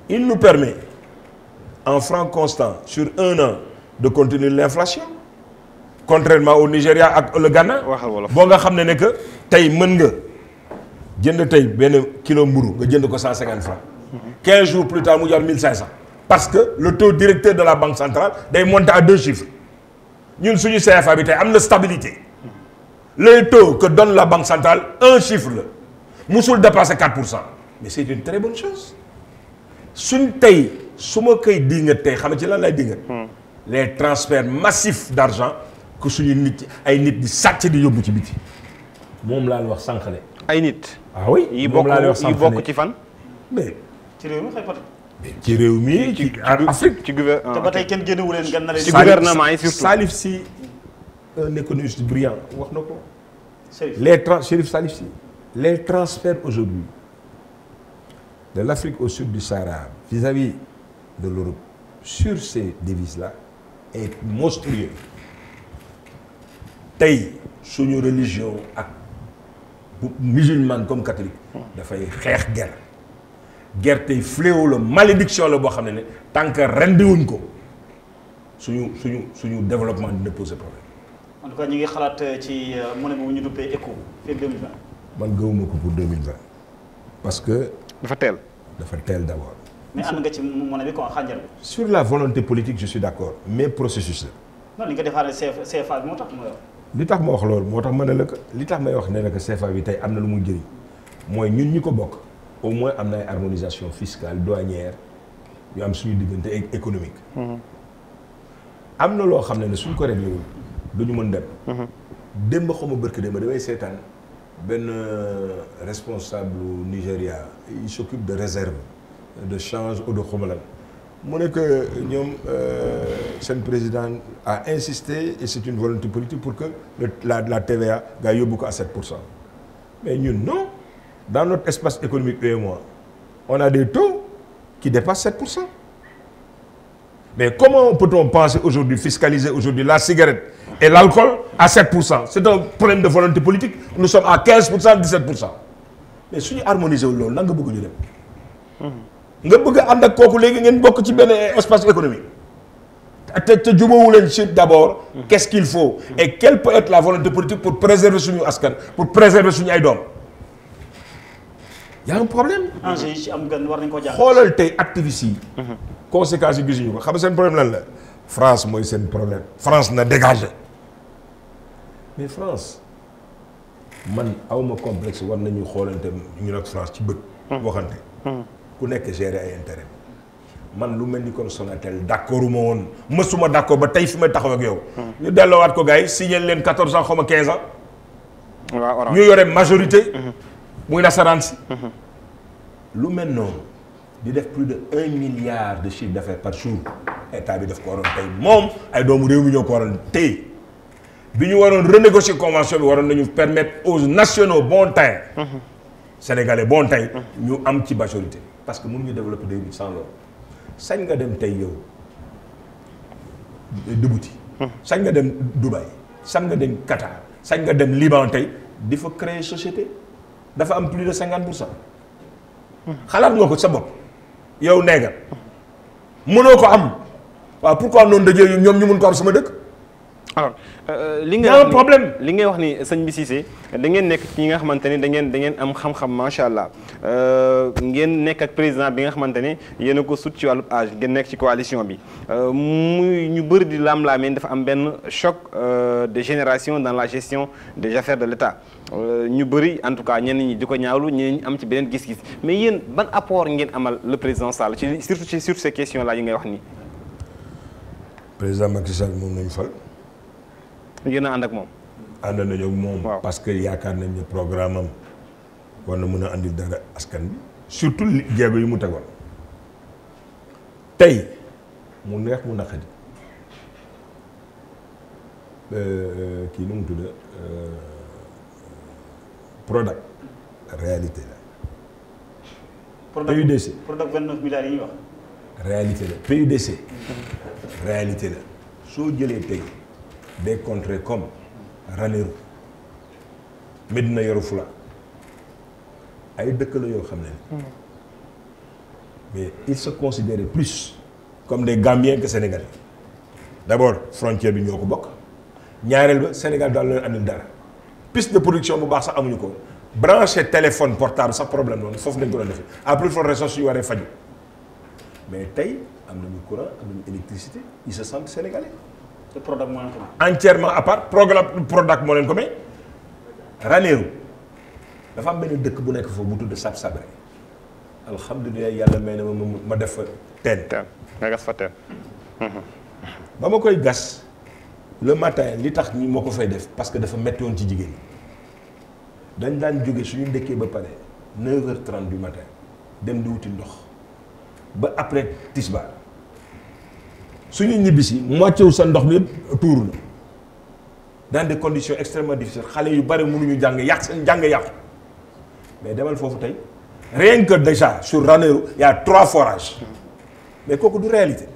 Il nous permet en francs constants sur un an de contenir l'inflation. Contrairement au Nigeria ak le Ghana. boo nga xam ne que tey mën nga jënd tey benn kilo mburu nga jënd ko 150 francs. 15 jours plus tard mu jar 1500. parce que le taux directeur de la banque centrale day monter à 2 chiffres ñun suñu CFA bi tey am na stabilité. le taux que donne la banque centrale un chiffre la musul dépasser 4%. mais c'est une très bonne chose suñ tey su ma koy dinga tey xam nga ci lan lay dinga les transferts massifs d'argent que suñu nit ay nit di sàcc di yóbbu ci biti moom laa wax sànqale. ay nit. ah oui moom laa wax yi bokk ci fan. mais ci réew mi xëy pat. ci réew mi ci Afrique ci gouvernement. te ba tey kenn génnewu leen gan na leen. ci gouvernement yi surtout Salif Sy un économiste brillant wax na ko. Chérif Salif Sy les transferts aujourd'hui de l'Afrique au sud du Sahara vis-à-vis de l'Europe sur ces devises-là est monstrueux tey suñu religion ak musulmane comme catholique dafay xeex guerre tey fléau la malédiction la boo xam ne tant que rendiwuñ ko suñu développement dina poser problème. en tout cas ñu ngi xalaat ci monnaie boobu ñu duppee ECO fii 2020. man gëwuma ko pour 2020 parce que dafa teel. dafa teel d'abord. mais ànd nga ci monnaie bi quoi xànjar bi. sur la volonté politique je suis d'accord mais processus la. non li nga defaale CFA bi moo tax ma wax. li tax ma wax loolu moo tax ma ne la que li tax may wax ne la que CFA bi tey am na lu muy jëriñ mooy ñun ñi ko bokk au moins am na ay harmonisation fiscale douanière yu am suñu diggante économique. am na loo xam ne suñ ko réglé wul du ñu mën dem. démb xaw ma barke démb damay seetaan benn responsable Nigéria il s'occupe de réserve de change ou de xomalan mu ne que ñoom seen président a insisté et c'est une volonté politique pour que la TVA gaa yóbbu ko à 7%. mais ñun non dans notre espace économique UEMOA on a des taux qui dépassent 7%. mais comment peut-on penser aujourd'hui fiscaliser aujourd'hui la cigarette et l'alcool à 7%? C'est un problème de volonté politique. Nous sommes à 15%, 17%. mais suñu harmoniser wu loolu nan nga bëgg ñu dem. nga bëgg a ànd ak kooku léegi ngeen bokk ci benn espace économique. te jubóowu leen ci d'abord. qu'est-ce qu'il faut. et quelle peut être la volonté politique pour préserver suñu askan pour préserver suñu ay doom. y a un problème. enjeu yi ci am gan war nañu ko jàng. xoolal tey activistes yi. conséquences yi gisuñu ko xam nga seen problème lan la. France mooy seen problème. France na dégagé. mais France man awma complexe war nañu xoolante ñu nag France ci bët. waxante. ku nekk gérer ay intérêt. man lu mel ni comme Sonatel d'accord uma woon mësuma d'accord ba tey fi may taxaw ak yow. ñu delloowaat ko gars yi signé leen 14 ans xaw ma 15 ans. waaw ñu yore majorité. muy nasaraan si. lu mel noonu di def plus de 1 milliard de chiffre d'affaires par jour état bi daf ko waroon tey moom ay doomu réew mi ñoo ko waroon tey bi ñu waroon renégocier convention bi waroon nañu permettre aux nationaux bon teint sénégalais bon teint ñu am ci majorité parce que mënuñu développer des sans loolu sañ nga dem tey yow Djibouti sañ nga dem Dubaï sañ nga dem Qatar sañ nga dem Liban tey di fa créer société dafa am plus de 50%. xalaat nga ko sa bopp yow neegal mënoo ko am waaw pourquoi noonu dajee ñoom ñu mun ko am sama dëkk. alors li nga wax problème li ngay wax ni sëñ bi Cissé da ngeen nekk ci ñi nga xamante ni da ngeen am xam-xam macha allah ngeen nekk ak président bi nga xamante ne yéen a ko sut ci wàllu âge ngeen nekk ci coalition bi muy ñu bëri di laam-laameen dafa am benn choc de génération dans la gestion des affaires de l'État ñu bëri en tout cas ñenn ñi di ko ñaawlu ñeneen ñi am ci beneen gis-gis mais yéen ban apport ngeen amal le président Sall ci surtout sur ces questions là yi ngay wax nii. président Macky Sall moom nañu fal. yéen a ànd ak moom. ànd nañu ak moom. parce que yaakaar nañ ne programme am war na mën a andi dara askan bi surtout jéego yi mu tegoon tey mu neex mu naqadi kii nu mu tudd Prodac réalité la. PUDC Prodac 29 milliards yi ñuy wax. réalité la PUDC réalité la soo jëlee tey. des contrées comme Ranérou Médina Yoro Foulah ay dëkk la yoo xam ne mais ils se considéraient plus comme des Gambiens que Sénégalais d'abord frontière bi ñoo ko bokk ñaareel ba Sénégal daal leen andil dara piste de production bu baax sax amuñu ko branché téléphone portable sax problème noonu foofu dañ ko doon defee à plus forte raison suñu waree faju mais tey am nañu courant am nañu électricité ils se sentent sénégalais. te Prodac moo leen ko may. entièrement à part programme Prodac moo leen ko may Ranérou dafa am benn dëkk bu nekk foofu bu tudd Sab Sabre alhamdulilah yàlla may na ma def fa teen. nga gas fa teen. ba ma koy gas le matin li tax ñi moo ko fay def parce que dafa metti woon ci jigéen ñi dañ daan jóge suñu ndëkkee ba pare 9h30 du matin dem di wuti ndox ba après tisbaar suñu ñibbisi moitié wu sa ndox mi yëpp tuur na dans des conditions extrêmement difficiles xale yu bari mënuñu jàng yàq seen jàng yàqu mais demal foofu tey rien que déjà sur Ranérou y a 3 forages mais kooku du réalité.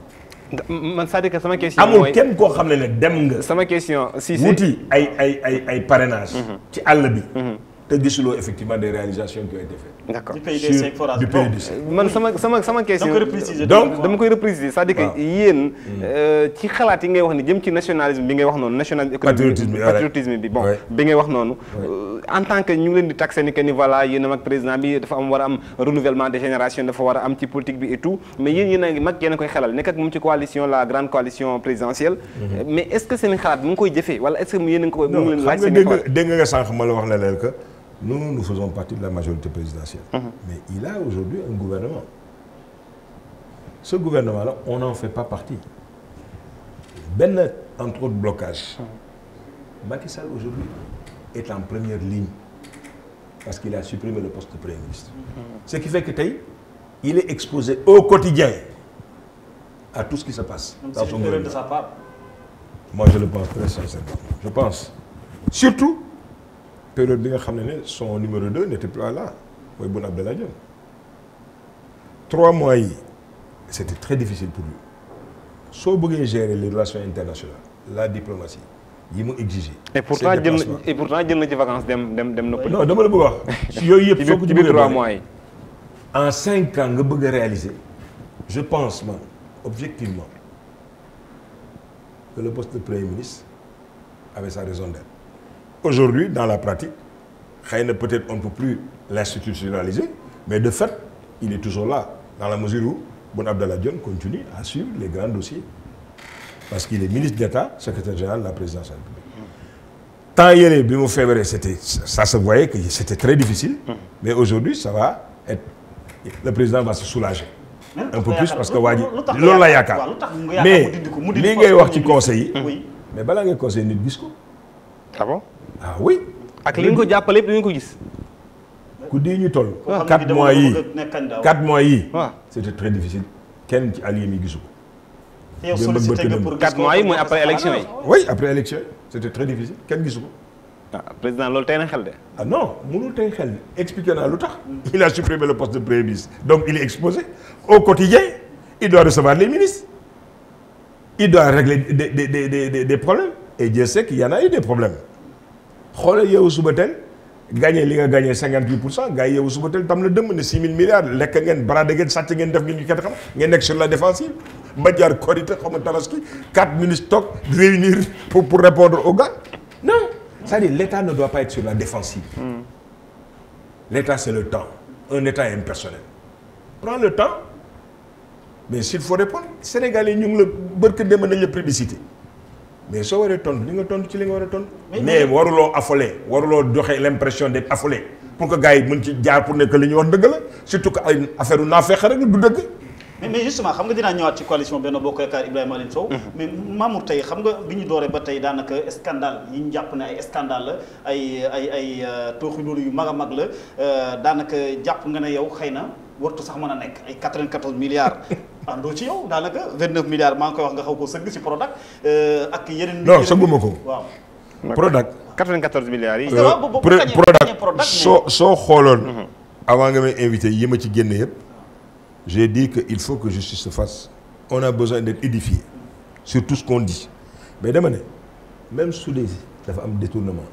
man c'est-à-dire que sama question. amul kenn koo xam ne dem nga. sama question si wuti ay parrainage. ci àll bi. te gisuloo effectivement des réalisations qui ont été faites. D'accord. du PUDC forage. Du PUDC. man sama question. donc dama koy repréciser c'est-à-dire que yéen ci xalaat yi ngay wax ni jëm ci nationalisme bi ngay wax noonu nationalisme économique patriotisme bi bon bi ngay wax noonu en tant que ñu ngi leen di taxé ni que ni voilà yéen a mag président bi dafa am war a am renouvellement des générations dafa war a am ci politique bi et tout mais yéen a ngi mag yéen a koy xelal nekk ak moom ci coalition la grande coalition présidentielle mais est-ce que seen xalaat mu ngi koy jëfee wala est-ce que yéen a ngi koy mu ngi leen laaj seen xalaat dégg nga sànq ma la wax la leen que nous faisons partie de la majorité présidentielle mais il a aujourd'hui un gouvernement. Ce gouvernement-là, on n'en fait pas partie. Entre autres blocages. Macky Sall aujourd'hui est en première ligne parce qu'il a supprimé le poste de Premier ministre. Ce qui fait que il est exposé au quotidien à tout ce qui se passe. Dans son gouvernement. De sa part. Moi, je le pense très sincèrement. Je pense. Surtout, période bi nga xam ne son numéro 2 n'était plus là. mooy Boun Abdallah Dionne. 3 mois yi c'était très difficile pour lui soo bëggee gérer les relations internationales la diplomatie yi mu exiger. et pourtant jël na ci vacances dem noppali. non dama la bëgg wax. yooyu yëpp soo ko ci biir 3 mois yi. en 5 ans nga bëgg a réaliser je pense man objectivement que le poste de Premier ministre avait sa raison d'être. Aujourd'hui dans la pratique xëy na peut-être on ne peut plus l'institutionnaliser mais de fait il est toujours là dans la mesure où Boun Abdallah Dionne continue à suivre les grands dossiers parce qu'il est ministre d'État secrétaire général de la présidence de la République. Temps yële bi mu feebaree ça se voyait que c'était très difficile mais aujourd'hui ça va être le président va se soulager un peu plus parce que waa ji loolu la yaakaar mais lii ngay wax ci conseil yi mais balaa ngay conseil nit gis ko. Ah bon? Ah oui. ak li nga ko jàppale yëpp dañu ko gis. ku di ñu toll. 4 mois yii 4 mois yii. c'était très difficile kenn ci allié mi gisu ko. yow sollicité nga pour 4 mois yi mooy après élection yi. oui après élection yi c'était très difficile kenn gisu ko. ah président loolu tey na xel de. ah non mënul tey xel de expliqué naa lu tax. il a supprimé le poste de premier ministre donc il est exposé au quotidien il doit recevoir les ministres il doit régler des problèmes et Dieu sait qu'il y en a eu des problèmes. xoolal Yeewu Subatel gagné li nga gagné 58% gars yi Yeewu Subatel tam la dëmm ne 6 000 milliards lekk ngeen bradé ngeen sàcc ngeen def ngeen ñu kenn xam ngeen nekk sur la défensive ba jaar Korité xaw ma Tabaski 4 ministres toog réunir pour répondre aux gars non c'est-à-dire l'État ne doit pas être sur la défensive. L'État c'est le temps un État impersonnel prends le temps mais s'il faut répondre Sénégalais ñu ngi la barke dem nañ la plébiscité mais soo waree tontu li nga tontu ci li nga war a tontu. mais waruloo affolé waruloo joxe l'impression d'être affolé pour que gars yi mën ci jaar pour nekk li ñu wax dëgg la surtout que ay affaire naa fexe rek du dëgg. mais justement xam nga dinaa ñëwaat ci coalition Benno Bokk Yaakaar Ibrahima Aline Sow. mais Mamour tey xam nga bi ñu dooree ba tey daanaka scandale yi ñu jàpp ne ay scandale la ay tooxi loolu yu mag a mag la daanaka jàpp nga ne yow xëy na wartu sax mën a nekk ay 94 milliards. àndoo ci yow daanaka 29 milliards maa ngi koy wax nga xaw ko sëgg ci Prodac ak yeneen. non sëgguma ko. waaw. Prodac. 94 milliards yi. Prodac soo xooloon. avant nga may invité yi ma ci génne yëpp. j'ai dit que il faut que justice se fasse. on a besoin d'être édifié sur tout ce qu'on dit mais dama ne même su dee dafa am détournement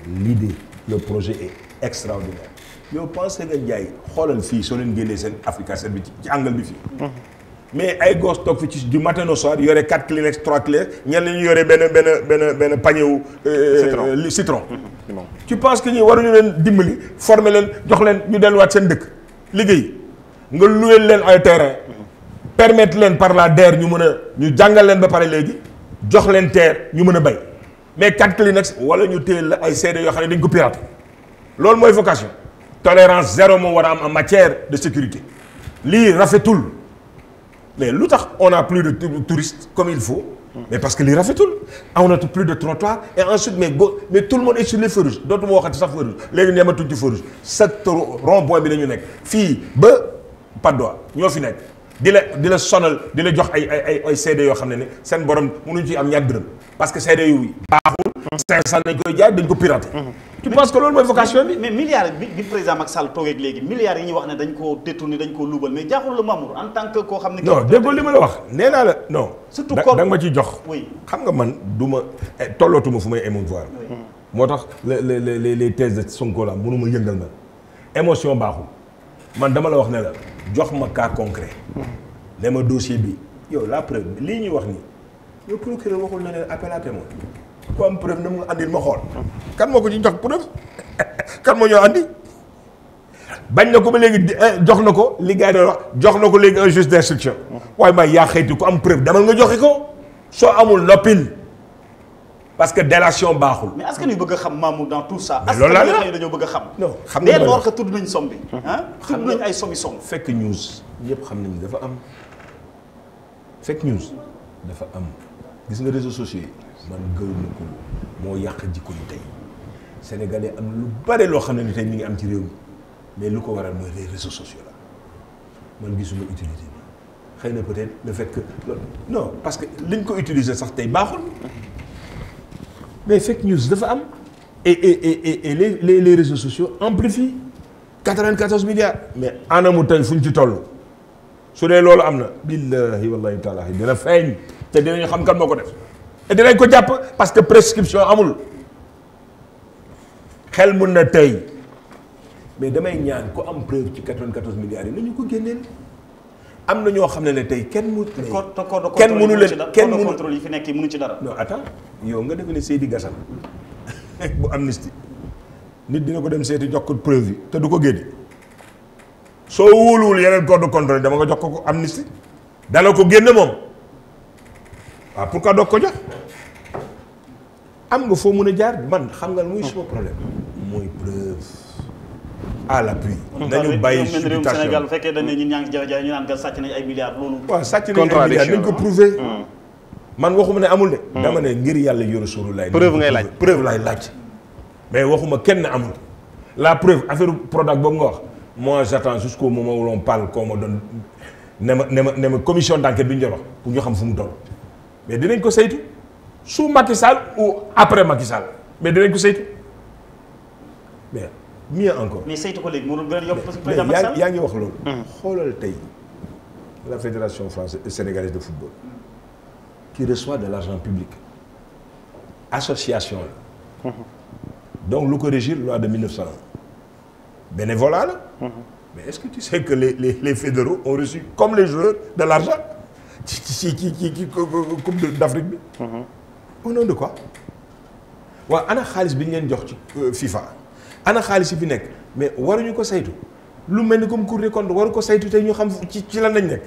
l'idée le projet est extraordinaire. yow pense que nga jaay xoolal fii soo leen génnee seen Africa 7 bi ci angle bi fii. mais ay gos toog fi ci du matin au soir yore 4 Kleenex 3 Kleenex ñenn ñu yore benn panier wu. citron. tu penses que ñi waruñu leen dimbali former leen jox leen ñu delluwaat seen dëkk liggéey nga louer leen ay terrain permettre leen par la DER ñu mën a ñu jàngal leen ba pare léegi jox leen terre ñu mën a bay mais 4 Kleenex wala ñu téye la ay CD yoo xam ne dañ ko pirater loolu mooy vocation tolérance zéro moo war a am en matière de sécurité lii rafetul. mais lu tax on a plus de touristes comme il faut mais parce que lii rafetul on a plus de trottoirs et ensuite mais tout le monde est sur les feux rouges dootuma waxati sax feux rouges léegi neematuñ ci feux rouges secteur rond-point bi la ñu nekk fii ba Patte d'Oie ñoo fi nekk di la sonal di la jox ay CD yoo xam ne seen borom mënuñ ci am ñaar dërëm parce que CD yu baaxul 500 dañ koy jaay dañ ko pirater. tu penses que loolu mooy vocation bi. mais milliards bi président Macky Sall toogee léegi milliards yi ñuy wax ne dañ koo détourné dañ koo luubal mais jaaxul la Mamour en tant que koo xam ne. non déggoo li ma la wax nee naa la non. surtout da nga ma ciy jox. oui xam nga man du ma tollootuma fu may émouvoir. moo tax les thèses de Sonko la mënuma yëngal na émotion baaxul man dama la wax ne la jox ma cas concret ne ma dossier bi yow la preuve lii ñuy wax nii yow procureur waxul na leen appel à témoin ku am preuve na mu andil ma xool kan moo ko ci jox preuve kan moo ñoo andi bañ na ko ba léegi jox na ko li gars yi doon wax jox na ko léegi un juge d'instruction waaye may yaa xëyti ku am preuve demal nga joxe ko soo amul noppil parce que délation baaxul. mais est-ce que ñu bëgg a xam Mamour dans tout ça. loolu laa la dañoo bëgg a xam. non xam nga dès lors que tudd nañ somme bi. tudd nañ ay somme fake news ñëpp xam nañu dafa am fake news dafa am gis nga réseaux sociaux yi man gëw na ko moo yàq jikko yi tey sénégalais am lu bare loo xam ne ni tey mi ngi am ci réew mi mais lu ko waral mooy les réseaux sociaux la man gisuma utilité bi xëy na peut-être le fait que non parce que liñ ko utiliser sax tey baaxul. mais fake news dafa am et les réseaux sociaux amplifient 94 milliards mais anamu tey fu ñu ci toll su dee loolu am na billahi wallahi taala dina feeñ te dinañu xam kan moo ko def et dinañ ko jàpp parce que prescription amul xel mun na tey mais damay ñaan ku am preuve ci 94 milliards yi nañu ko génneel am na ñoo xam ne tey kenn mu. kenn mënu leen kenn mënu contrôle yi fi nekk mënu ci dara. non attends yow nga def ne Seydi Gassama bu amnistie nit dina ko dem seeti jox ko preuve yi te du ko génne soo wóoluwul yeneen corps de contrôle dama nga jox ko amnistie dala ko génne moom waaw pourquoi doog ko jox am nga foo mën a jaar man xam nga muy suma problème mooy preuve. à l'appui. nañu bàyyi supputation Sénégal bu fekkee dañ ne ñun ñaa ngi jafe-jafe ñu naan sàcc nañ ay milliards loolu. waaw sàcc nañ ay milliards nañ ko prouver. man waxuma ne amul de. dama ne ngir yàlla yor suuru laay. preuve ngay laaj preuve laay laaj. mais waxuma kenn amul. la preuve affaire Prodac boobu nga wax moi j'attends jusqu'au moment où l'on parle qu'on me donne ne ma commission d'enquête bi ñu doon wax pour ñu xam fu mu toll. mais dinañ ko saytu sous Macky Sall ou après Macky Sall mais dinañ ko saytu mais. mieux encore mais saytu ko léegi moo doon gën a yokk parce que président Macky Sall yaa ngi wax loolu. xoolal tey la fédération française sénégalaise de football qui reçoit de l'argent public association la. donc lu ko régir loi de 1901 bénévolat la. mais est-ce que tu sais que les fédéraux ont reçu comme les joueurs de l'argent ci coupe d'Afrique bi. au nom de quoi waaw ana xaalis bi ñu leen jox ci FIFA. ana xaalis yi fi nekk mais waruñu ko saytu lu mel ni comme Cour des comptes waru ko saytu te ñu xam ci lan lañ nekk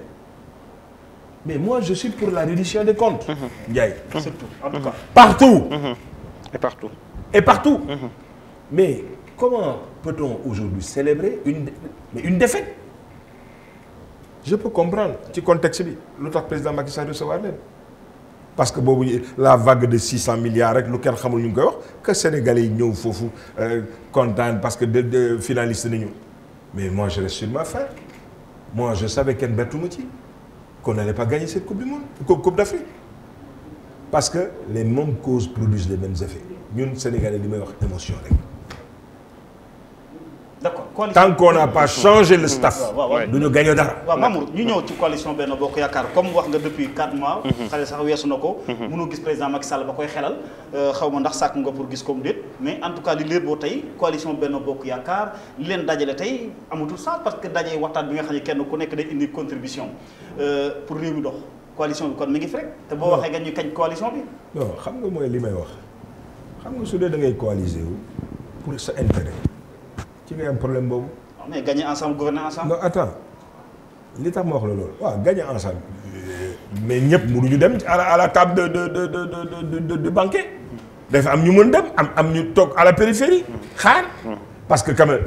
mais moi je suis pour la reddition des comptes. Ndiaye. surtout en tout cas. partout. et partout. mais comment peut-on aujourd'hui célébrer une défaite je peux comprendre ci contexte bi lu tax président Macky Sall recevoir leen parce que boobu la vague de 600 milliards rek lu kenn xamul ñu ngi koy wax que sénégalais yi ñëw foofu kontaan parce que de finaliste nañu mais moi je reste sur ma faim moi je savais kenn bettuma ci qu'on n'allait pas gagner cette coupe du monde coupe d'Afrique parce que les mêmes causes produisent les mêmes effets ñun sénégalais li may wax émotion rek. d'accord tant qu'on n'a pas changé le staff. du ñu gagné dara. waaw Mamour ñu ñëw ci coalition Benno Bokk Yaakaar comme wax nga depuis 4 mois. xale sax weesu na ko. mënoo gis président Macky Sall ba koy xelal xaw ma ndax sàkk nga pour gis comme déet mais en tout cas li léer boo tey coalition Benno Bokk Yaakaar li leen dajale tey amatul sens parce que daje waxtaan bi nga xam ne kenn ku nekk day indi contribution pour réew mi dox coalition bi kon mi ngi fi rek. te boo waxee nga ñu kañ coalition bi. non xam nga mooy li may wax xam nga su dee da ngay coaliser wu pour sa intérêt. ci ngay am problème boobu. mais gagner ensemble gouverner ensemble. non attends li tax ma wax la loolu waaw gagner ensemble mais ñëpp mënuñu dem à la table de banquet. dafa am ñu mën dem am ñu toog à la périphérie. xaar parce que quand même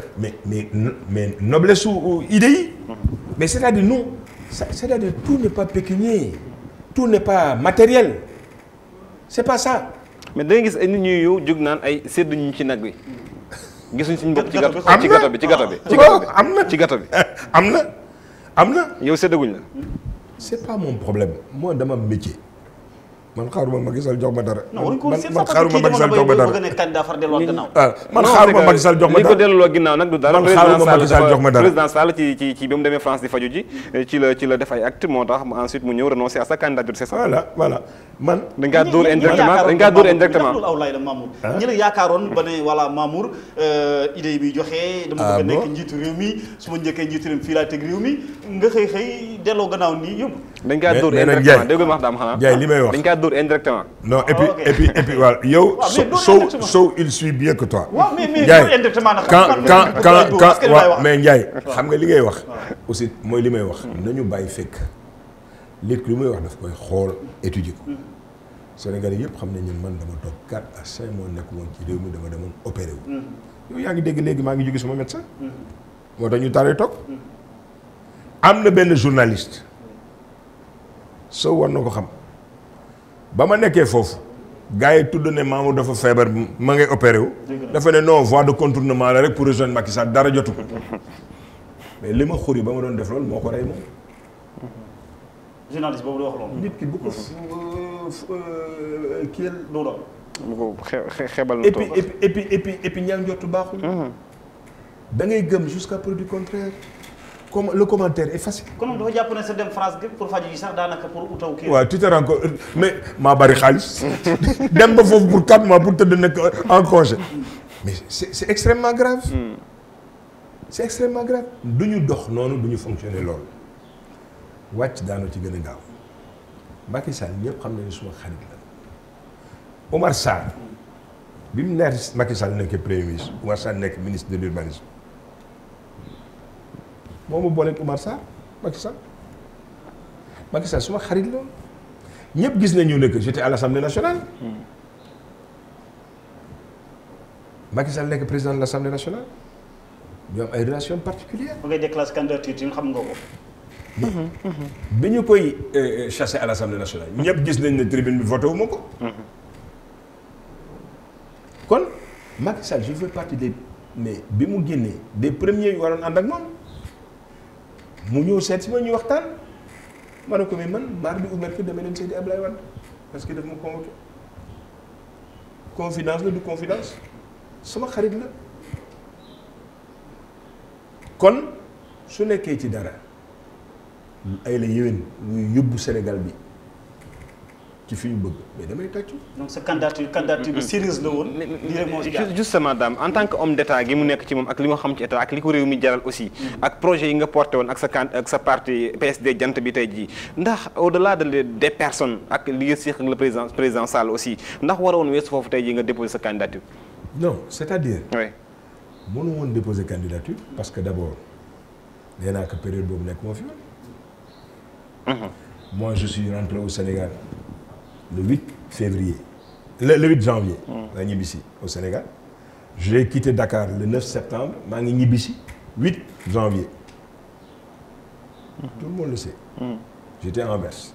mais noblesse su idée yi. mais c'est-à-dire non c'est-à-dire tout n'est pas pécunier tout n'est pas matériel c'est pas ça. mais da nga gis ay nit ñuy yow jóg naan ay sédd ñu ci nag bi. gisuñ suñu bopp ci gato bi ci gato bi am na yow séddaguñ la. c'est pas mon problème moi dama métier man xaaruma Macky Sall jox ma dara. man xaaruma Macky Sall jox ma dara man xaaruma Macky Sall jox ma dara li ko delloo ginnaaw nag du dara. man xaaruma Macky Sall jox ma dara président Sall ci bi mu demee France di faju ji ci la def ay acte moo tax ensuite mu ñëw renoncer à sa candidature c'est ça. voilà man dañ kaa dóor indirectement dañ kaa dóor indirectement loolu aw lay la Mamour ñi la yaakaaroon ba ne voilà Mamour idée bi joxe dama bëgg a nekk njiitu réew mi su ma njëkkee njiitu réew mi fii laa teg réew mi nga xëy delloo gannaaw nii yóbbu dañ kaa dóor indirectement dégg nga wax daam xanaa Ndiaye li may wax dañ kaa dóor indirectement non et puis voilà yow Sow il suit bien que toi waaw mais Ndiaye indirectement nag quand waaw mais Ndiaye xam nga li ngay wax aussi mooy li may wax nañu bàyyi fekk nit ki li muy wax daf koy xool étudier ko Sénégalais yëpp xam nañ ne man dama toog 4 à 5 mois nekk woon ci réew mi dama demoon opéré wu yow yaa ngi dégg léegi maa ngi jóge sama médecin moo tax ñu taree toog am na benn journaliste Sow war na ko xam ba ma nekkee foofu gars yi tudd ne Mamour dafa feebar ma ngay opéré wu dafa ne non voie de contournement la rek pour rejoindre Macky Sall dara jotu ko mais li ma xuri ba ma doon def loolu moo ko rey moom journaliste boobu di wax loolu nit ki bu ko kii du doon bu ko xebal na et puis ñaa njottu baaxul da ngay gëm jusqu'à preuve du contraire comme le commentaire est facile. kon dafa jàpp ne sa dem France gi pour faju yi sax daanaka pour utaw kii. waaw tu te rends compte mais maa bari xaalis dem ba foofu pour 4 mois pour tëdd nekk en congé mais c'est extrêmement grave. C'est extrêmement grave. du ñu dox noonu du ñu fonctionner loolu wàcc daanu ci gën a gaaw Macky Sall ñëpp xam nañu suma xarit la Omar Sarr bi mu neex Macky Sall nekk premier ministre Omar Sarr nekk ministre de l'urbanisme moo ma booleeg Omar Sarr Macky Sall suma xarit la ñëpp gis nañu ne que j'étais à l'Assemblée nationale Macky Sall nekk président de l'Assemblée nationale ñu am ay relations particulières. ba ngay déclencher candidature yi xam nga ko. bi ñu koy chasser à l'Assemblée nationale ñëpp gis nañ ne tribune bi voté wu ma ko. kon Macky Sall je fais partie des mais bi mu génnee des premiers yu waroon ànd ak moom mu ñëw seet si ma ñu waxtaan ma ne ko mais man mardi ou mercredi dama leen seeti Ablaye Wade parce que daf ma convoqué confidence la du confidence sama xarit la kon su nekkee ci dara ay la yéwén luy yóbbu Sénégal bi ci fi ñu bëgg mais damay tàccu. donc sa candidature bi sérieuse la woon. lii rek moo ci jaar justement daam en tant que homme d'état gi mu nekk ci moom ak li nga xam ci état ak li ko réew mi jaral aussi. ak projet yi nga porté woon ak sa parti PSD jant bi tey jii ndax au-delà des personnes ak li nga seq ak le président Sall aussi ndax waroon weesu foofu tey jii nga déposer sa candidature. non c'est-à-dire. oui. mënu woon déposer candidature parce que d'abord nee naa que période boobu nekk moo fi woon. moi je suis rentré au Sénégal le 8 février le 8 janvier. laa ñibbisi au Sénégal. j'ai quitté Dakar le 9 septembre maa ngi ñibbisi 8 janvier. tout le monde le sait. j'étais en Anvers.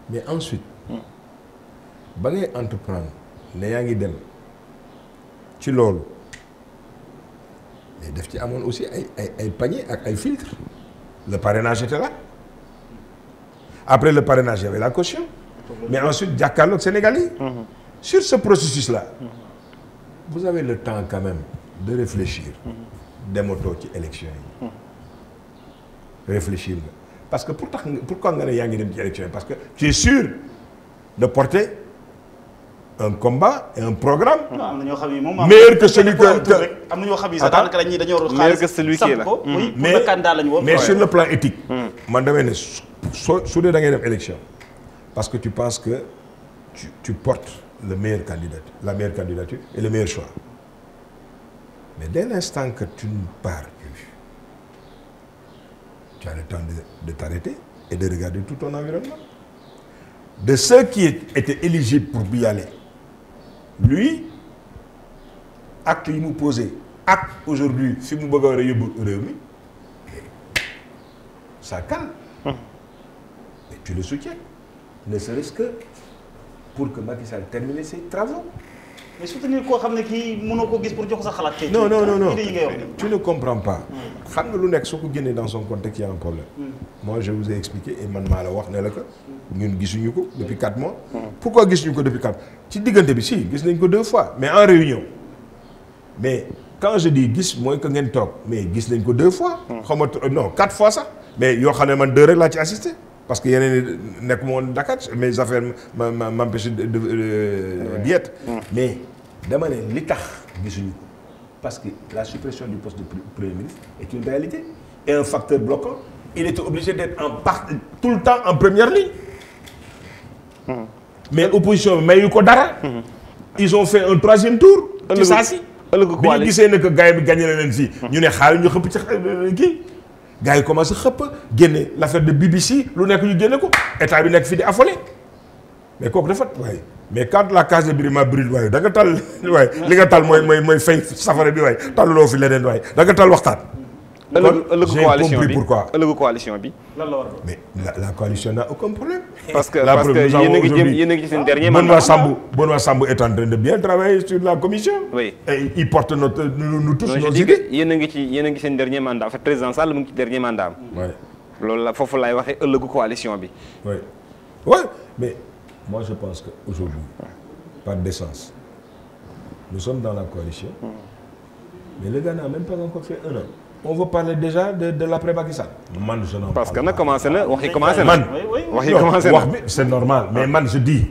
mais ensuite. ba ngay entreprendre ne yaa ngi dem ci loolu. mais daf ci amoon aussi ay panier ak ay filtres le parrainage était là après le parrainage il y avait la caution mais ensuite jàkkaarloog Sénégal yi sur ce processus là vous avez le temps quand même de réfléchir dematoo ci élection yi réfléchir nga parce que pourquoi nga ne yaa ngi dem ci élection yi parce que tu es sûr de porter un combat et un programme. am na ñoo xam ne moom meilleur que celui que am na ñoo xam ne sax daanaka dañoo war meilleur que celui qui est là. mais sur le plan éthique. man damay ne su dee da ngay dem élection parce que tu penses que tu portes le meilleur candidat la meilleure candidature et le meilleur choix mais dès l'instant que tu ne pars plus tu as le temps de t'arrêter et de regarder tout ton environnement de ceux qui étaient éligibles pour y aller. Lui acte yi mu posé acte aujourd'hui fi mu bëgg a war a yóbbu réew mi ça calme et tu le soutiens ne serait-ce que pour que Macky Sall termine ses travaux. mais soutenir koo xam ne kii mënoo ko gis pour jox sa xalaat. non tu ne comprends pas. xam nga lu nekk soo ko génnee dans son contexte y a un problème. moi je vous ai expliqué et man maa la wax ne la que ñun gisuñu ko depuis 4 mois. pourquoi gisuñu ko depuis 4 mois ci diggante bi si gis nañ ko 2 fois mais en réunion mais quand je dis gis mooy que ngeen toog mais gis nañ ko 2 fois. xaw ma non 4 fois sax mais yoo xam ne man 2 rek laa ci assisté parce que yeneen nekk moon Dakar mes affaires m'empêchent d'y être. Mais dama ne li tax gisuñu ko parce que la suppression du poste de premier ministre est une réalité et un facteur bloquant. Il était obligé d'être tout le temps en première ligne. Mais l'opposition mayu ko dara. Ils ont fait un 3e tour. ci saa si bi ñu gisee ne que gars yi gagné na leen fii. ñu ne xaaral ñu xëpp ci kii. gars yi commencé xëpp génne l'affaire de BBC lu nekk ñu génne ko état bi nekk fii di affolé mais kooku dafa waaye mais quand la case de Birima brûle waaye da nga tal waaye li nga tal mooy fay safara bi waaye taluloo fi leneen waaye da nga tal waxtaan. ëllëgu coalition bi pourquoi ëllëgu coalition bi. lan la war mais la coalition n'a aucun problème. parce que yéen a ngi ci seen dernier mandat. Benoît Sambou est en train de bien travailler sur la commission. oui et il porte nous tous nos idées. yéen a ngi seen dernier mandat en fait président Sall mu ngi ci dernier mandat am. oui loolu la foofu laay waxee ëllëgu coalition bi. oui oui mais moi je pense que aujourd'hui par décence nous sommes dans la coalition. mais le gars n'a même pas encore fait 1 an. on veut parler déjà de l'après Macky Sall. man je n'en parce que nag commencé na wax yi commencé na. man wax yi commencé na wax bi c'est normal mais man je dis.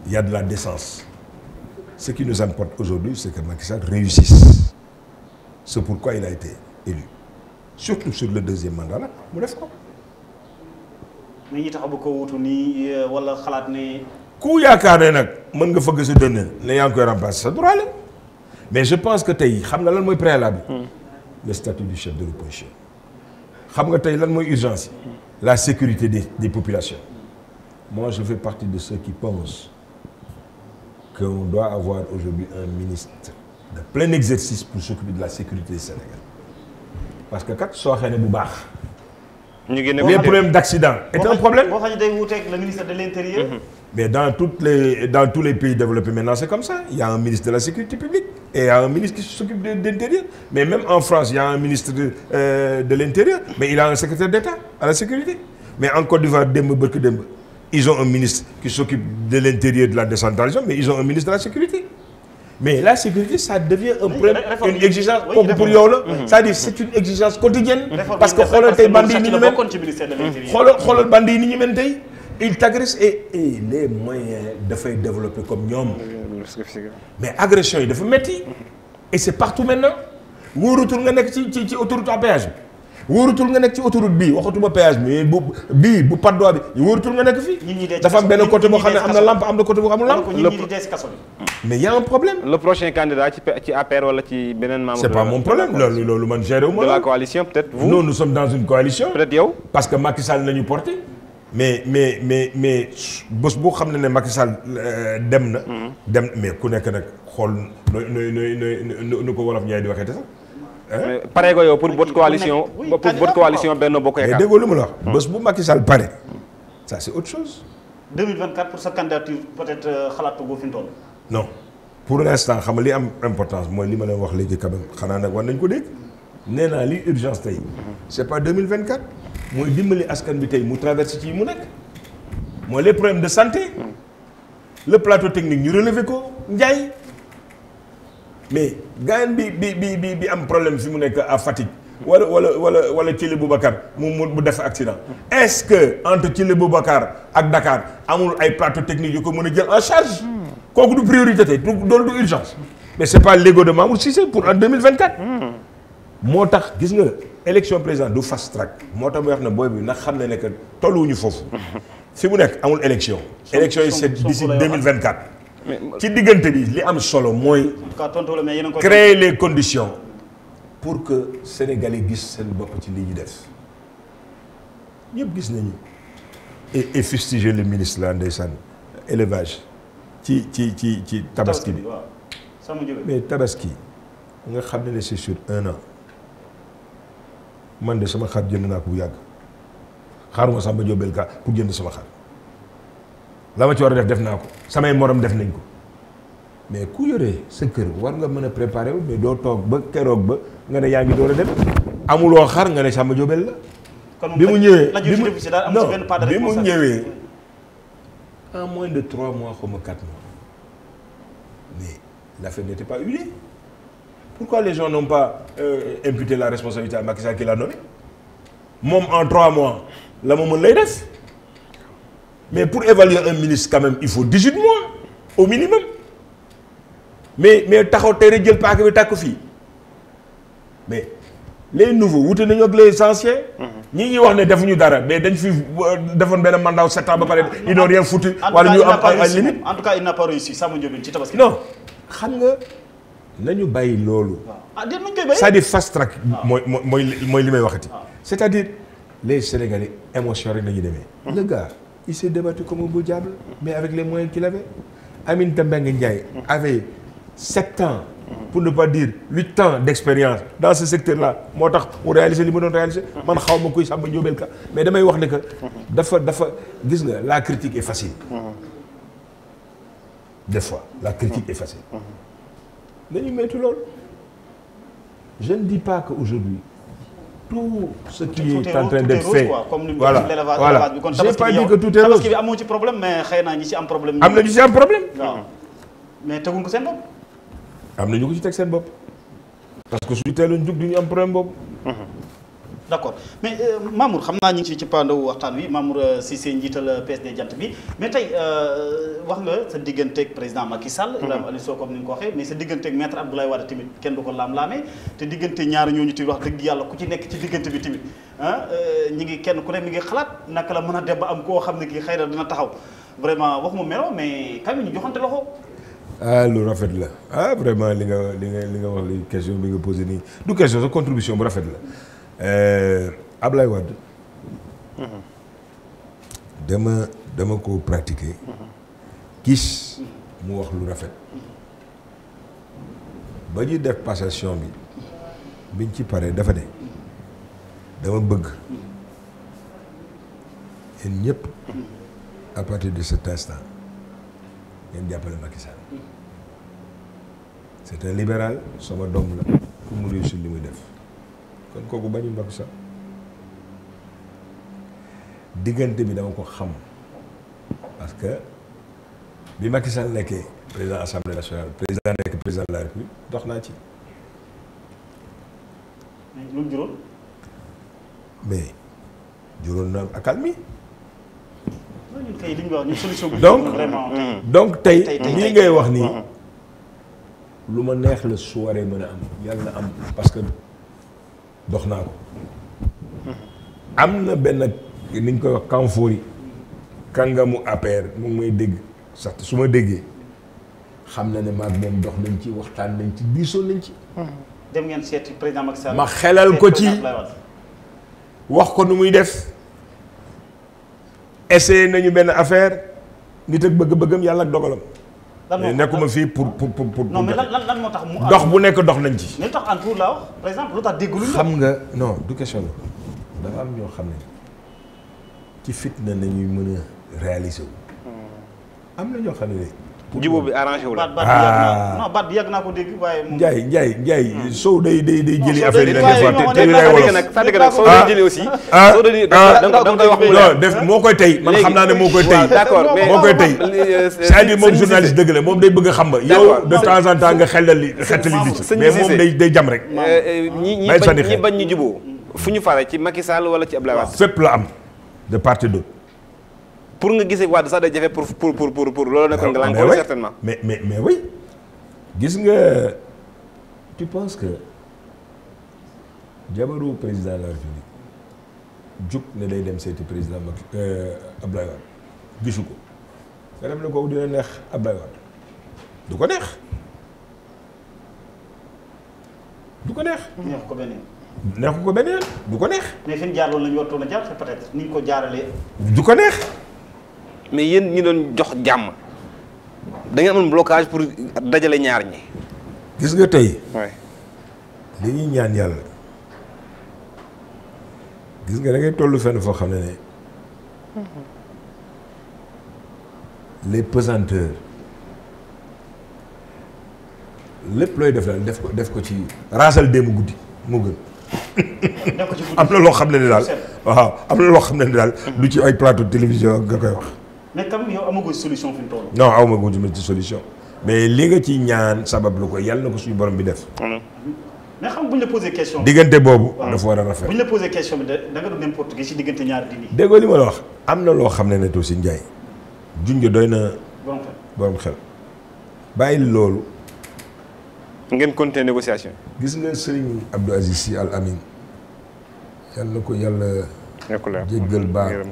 il y a de la décence. ce qui nous importe aujourd'hui c'est que Macky Sall réussisse. c'est pourquoi il a été élu. surtout sur le 2e mandat là mu def ko. mais ñi tax ba ko wutu nii wala xalaat ne. ku yaakaar ne nag mën nga fëgg sa dënn ne yaa ngi koy remplacer sa droit la mais je pense que tey xam nga lan mooy préalable. le statut du chef de l'opposition. xam nga tey lan mooy urgence yi. la sécurité des populations. moi je fais partie de ceux qui pensent qu'on doit avoir aujourd'hui un ministre de plein exercice pour s'occuper de la sécurité du Sénégal. parce que kat soo xee ne bu baax. ñu génne les problèmes d'accident est un problème. boo xam ne day wuuteeg le ministre de l'Intérieur. mais dans tous les pays développés maintenant c'est comme ça. Il y a un ministre de la sécurité publique et il y a un ministre qui s'occupe de l'intérieur. Mais même en France, il y a un ministre de l'intérieur, mais il a un secrétaire d'État à la sécurité. Mais en Côte d'Ivoire, ils ont un ministre qui s'occupe de l'intérieur, de la décentralisation, mais ils ont un ministre de la sécurité. Mais la sécurité, ça devient un problème, une exigence pour yow la. C'est-à-dire c'est une exigence quotidienne. Parce que xoolal tey bandi yi ni ñu mel. xoolal bandi yi ni ñu mel tey. ils t'agressent et les moyens dafay développer comme ñoom. mais agression yi dafa metti et c'est partout maintenant. wóorutul nga nekk ci autoroute à péage bi. wóorutul nga nekk ci autoroute bii waxatuma péage bi mais bu Patte d'Oie bi wóorutul nga nekk fii. dafa am benn côté boo xam ne am na lampe am na côté boo amul lampe. mais y a un problème. le prochain candidat ci APR wala ci beneen membre. c'est pas mon problème loolu man géré wu ma. de la coalition peut-être vous. nous sommes dans une coalition. peut-être yow. parce que Macky Sall nañu porté. mais bés boo xam ne Macky Sall dem na. mais ku nekk nag xool nu ko wolof Ndiaye di waxee te sax. mais pare ko yow pour votre coalition Benno Bokk Yaakaar. mais déggoo lu ma la wax. bés bu Macky Sall pare ça c'est autre chose. 2024 pour sa candidature peut-être xalaatu ko fi mu toll. non pour l'instant xam nga li am importance mooy li ma leen wax léegi quand même xanaa nag war nañ ko dégg nee naa li urgence tey c'est pas 2024 mooy dimbali askan bi tey mu traversé ci mu nekk mooy les problèmes de santé le plateau technique ñu relever ko Ndiaye mais gaañ bi am problème fi mu nekk à Fatick wala Thillé Boubacar mu def accident est-ce que entre Thillé Boubacar ak Dakar amul ay plateau technique yu ko mën a jël en charge kooku du priorité tey doolu du urgence mais c'est pas l'ego de Mamour Cissé pour en 2024 moo tax gis nga élection président du fast track moo tax muy wax ne booy bi nag xam ne que tolluwuñu foofu fi mu nekk amul élection yi c'est d'ici 2024 ci diggante bi li am solo mooy créer les conditions pour que Sénégalais gis seen bopp ci li ñu def ñëpp gis nañu et fustiger le ministre là ndeysaan élevage ci tabaski bi mais tabaski nga xam ne c'est sur 1 an man de sama xar jënd naa ko bu yàgg xaaruma Samba Diobel ka pour jënd sama xar la ma ci war a def naa ko samay morom def nañ ko mais ku yoree sa kër war nga mën a préparer wu mais doo toog ba keroog ba nga ne yaa ngi door a dem amuloo xar nga ne Samba Diobel la. bi mu ñëwee bi mu ñëwee en moins de 3 mois xaw ma 4 mois mais l'affaire n'était pas huilée. Pourquoi les gens n'ont pas imputé la responsabilité à Macky Sall qui l'a nommé? moom en 3 mois la ma mën lay def mais pour évaluer un ministre quand même il faut 18 mois au minimum mais taxaw tey jël paaka bi tàkk fii mais les nouveaux wute nañu ak les anciens. ñi ñuy wax ne defuñu dara mais dañ fi defoon benn mandat 7 ans ba pare ils n'ont rien foutu. wala ñu am ay limite en tout cas il n'a pas réussi Samba Ndiobène ci tabaski. non xam nga nañu bàyyi loolu. ah déet nañu koy bàyyi. c'est-à-dire fast track. mooy li may waxati. c'est-à-dire les Sénégalais émotion rek la ñuy demee. le gars il s'est débattu comme un beau diable mais avec les moyens qu'il avait. Aminata Mbengue Ndiaye avait 7 ans. pour ne pas dire 8 ans d'expérience dans ce secteur-là moo tax mu réaliser li mu doon réaliser. man xaw ma kuy Samba Ndiobène Ka mais damay wax ne que. dafa gis nga la critique est facile. des fois la critique est facile. nañu moytu loolu. je ne dis pas que aujourd'hui tout ce qui est en train d'être fait voilà j'ai pas dit que tout est rose. tabaski bi amoo ci problème mais xëy na ñi ci am problème. am na ñu ci am problème. waaw mais teguñ ko seen bopp. am na ñu ko ci teg seen bopp parce que suñu teeloon jug du ñu am problème boobu. d'accord mais Mamour xam naa ñu ngi ci pandaw waxtaan wi Mamour Cissé njiital PSD jant bi mais tey wax nga sa digganteeg président Macky Sall. Ibrahima Aliou Sow comme ni nga ko waxee mais sa digganteeg maître Abdoulaye Wade tamit kenn du ko laam-laamee te diggante ñaari ñooñu tamit wax dëgg yàlla ku ci nekk ci diggante bi tamit ñi ngi kenn ku ne mi ngi xalaat naka la mën a dem ba am koo xam ne kii xëy na dina taxaw vraiment waxuma melo mais quand même ñu joxante loxo. lu rafet la vraiment li nga wax li question bi nga posé nii du question sa contribution bu rafet la Ablaye Wade dama ko pratiquer gis mu wax lu rafet ba ñuy def passation bi biñ ci paree dafa ne dama bëgg yéen ñëpp à partir de cet instant ngeen jàppale Macky Sall c'est un libéral sama doom la pour mu réussir li muy def kon kooku bañu Macky Sall diggante bi dama ko xam parce que bi Macky Sall nekkee président assemblée nationale président nekk président de la république dox naa ci. lu mu juróom. mais juróom na accalmie. ñun kay li ñu wax ñun solution bi. donc tey lii ngay wax nii lu ma neex la su waree mën a am yàlla na am parce que dox naa ko. am na benn ni ñu koy wax Kanfouri kàngamu APR mu ngi may dégg sax su ma déggee xam na ne maag moom dox nañ ci waxtaan nañ ci diisoo nañ ci. dem ngeen seeti président Macky Sall. ma xelal ko ci wax ko nu muy def. essayé nañu benn affaire nit ak bëgg-bëggam yàlla ak dogalam. mais nekkuma fii pour. non mais lan moo tax mu. dox bu nekk dox nañ ci. mais lu tax en tout la wax par exemple lu tax déglu. xam nga non du question la dafa am ñoo xam ne ci fitna nañuy mën a réaliser wu. am na ñoo xam ne. jubóo bi arrangé wu la. baat bi yàgg naa ko dégg waaye. Njaay Sow day jëli affaire yi la des fois te c'est-à-dire nag Sow day jëli aussi. Sow day da nga koy wax non def moo koy tey man xam naa ne moo koy tey. d'accord mais moo koy tey c'est-à-dire moom journaliste dëgg la moom day bëgg a xam nga yow de temps en temps nga xettali li mais moom day jam rek. ñi bañ ñu jubóo fu ñu fare ci Macky Sall wala ci Abdoulaye Wade. fépp la am de part et d'autre. pour nga gisee Wade sax day jafe pour loolu nekkoon nga lànk certainement. mais oui gis nga tu penses que jabaru président de la République jug ne day dem seeti président Abdoulaye Wade gisu ko nga dem ne kooku dina neex Abdoulaye Wade du ko neex. neexu ko benn yoon. neexu ko benn yoon du ko neex. mais fi ñu jaar loolu la ñu wartoon a jaar peut-être ni ñu ko jaaralee. du ko neex. mais yéen ñi doon jox jàmm da ngeen amoon blocage pour dajale ñaar ñi. gis nga tey. waay li ñuy ñaan yàlla gis nga da ngay tollu fenn foo xam ne les pesanteurs lépp looy def daal def ko ci raasal démb guddi moo gën. am na loo xam ne daal waaw am na loo xam ne daal du ci ay plateau de télévision nga koy wax. mais quand même yow amagoo solution fi mu toll. non aw ma ci solution mais li nga ci ñaan sabab lu ko yàlla na ko suñu borom bi def. mais xam bu ñu la posé question. diggante boobu. dafa war a rafet. bu ñu la posé question bi da nga doon n'importe qui ci diggante ñaari diini. déggoo li ma la wax am na loo xam ne aussi Ndiaye junj doy na borom xel bàyyi loolu. ngeen continuer négociation. gis nga Serigne Abdou Aziz Sy Al Amin yàlla na ko yàlla jéggal baal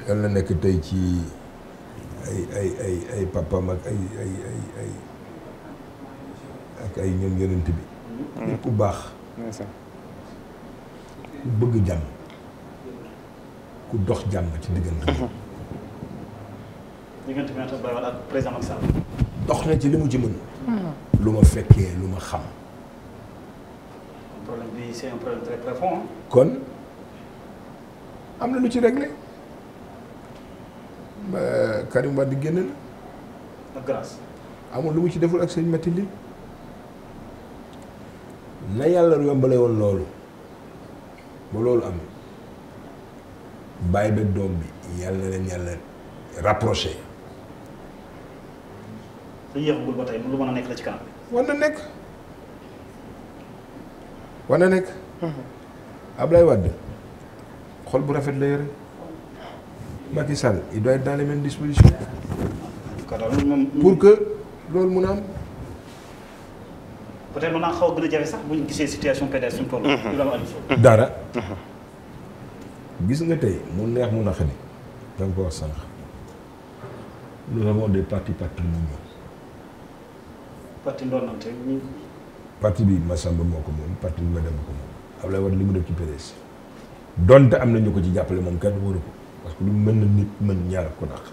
yàlla na nekk tey ci ay papam ak ay ñoom yonent bi nit ku baax ku bëgg jàmm ku dox jàmm ci diggante Maître Abdoulaye Wade ak président Macky Sall. dox na ci li mu ci mën. lu ma fekkee lu ma xam. problème bi c'est un problème très profond. kon am na lu ci réglé Karim Wade génn na. ak grâce. amul lu mu ci deful ak seen métti li na yàlla yombale woon loolu ba loolu am bàyyi ba doom bi yàlla na leen yàlla rapproché. te yéexagul ba tey lu mën a nekk la ci kanam. war na nekk war na nekk. Ablaye Wade xol bu rafet la yore Macky Sall il doit être dans les mêmes dispositions. pour que loolu mun a am. peut-être mën naa xaw a gën a jafe sax bu ñu gisee situation PDS suñu toll. dara. gis nga tey mu neex mu naqari da nga ko wax sànq. nous avons des partis patrimoniaux. parti ndondante ñu. parti bi Massamba moo ko moom parti bi Mademba ko moom Ablaye Wade li mu def ci PDS donte am na ñu ko ci jàppale moom kenn waru ko parce que lu mën na nit mën ñaar ko dàq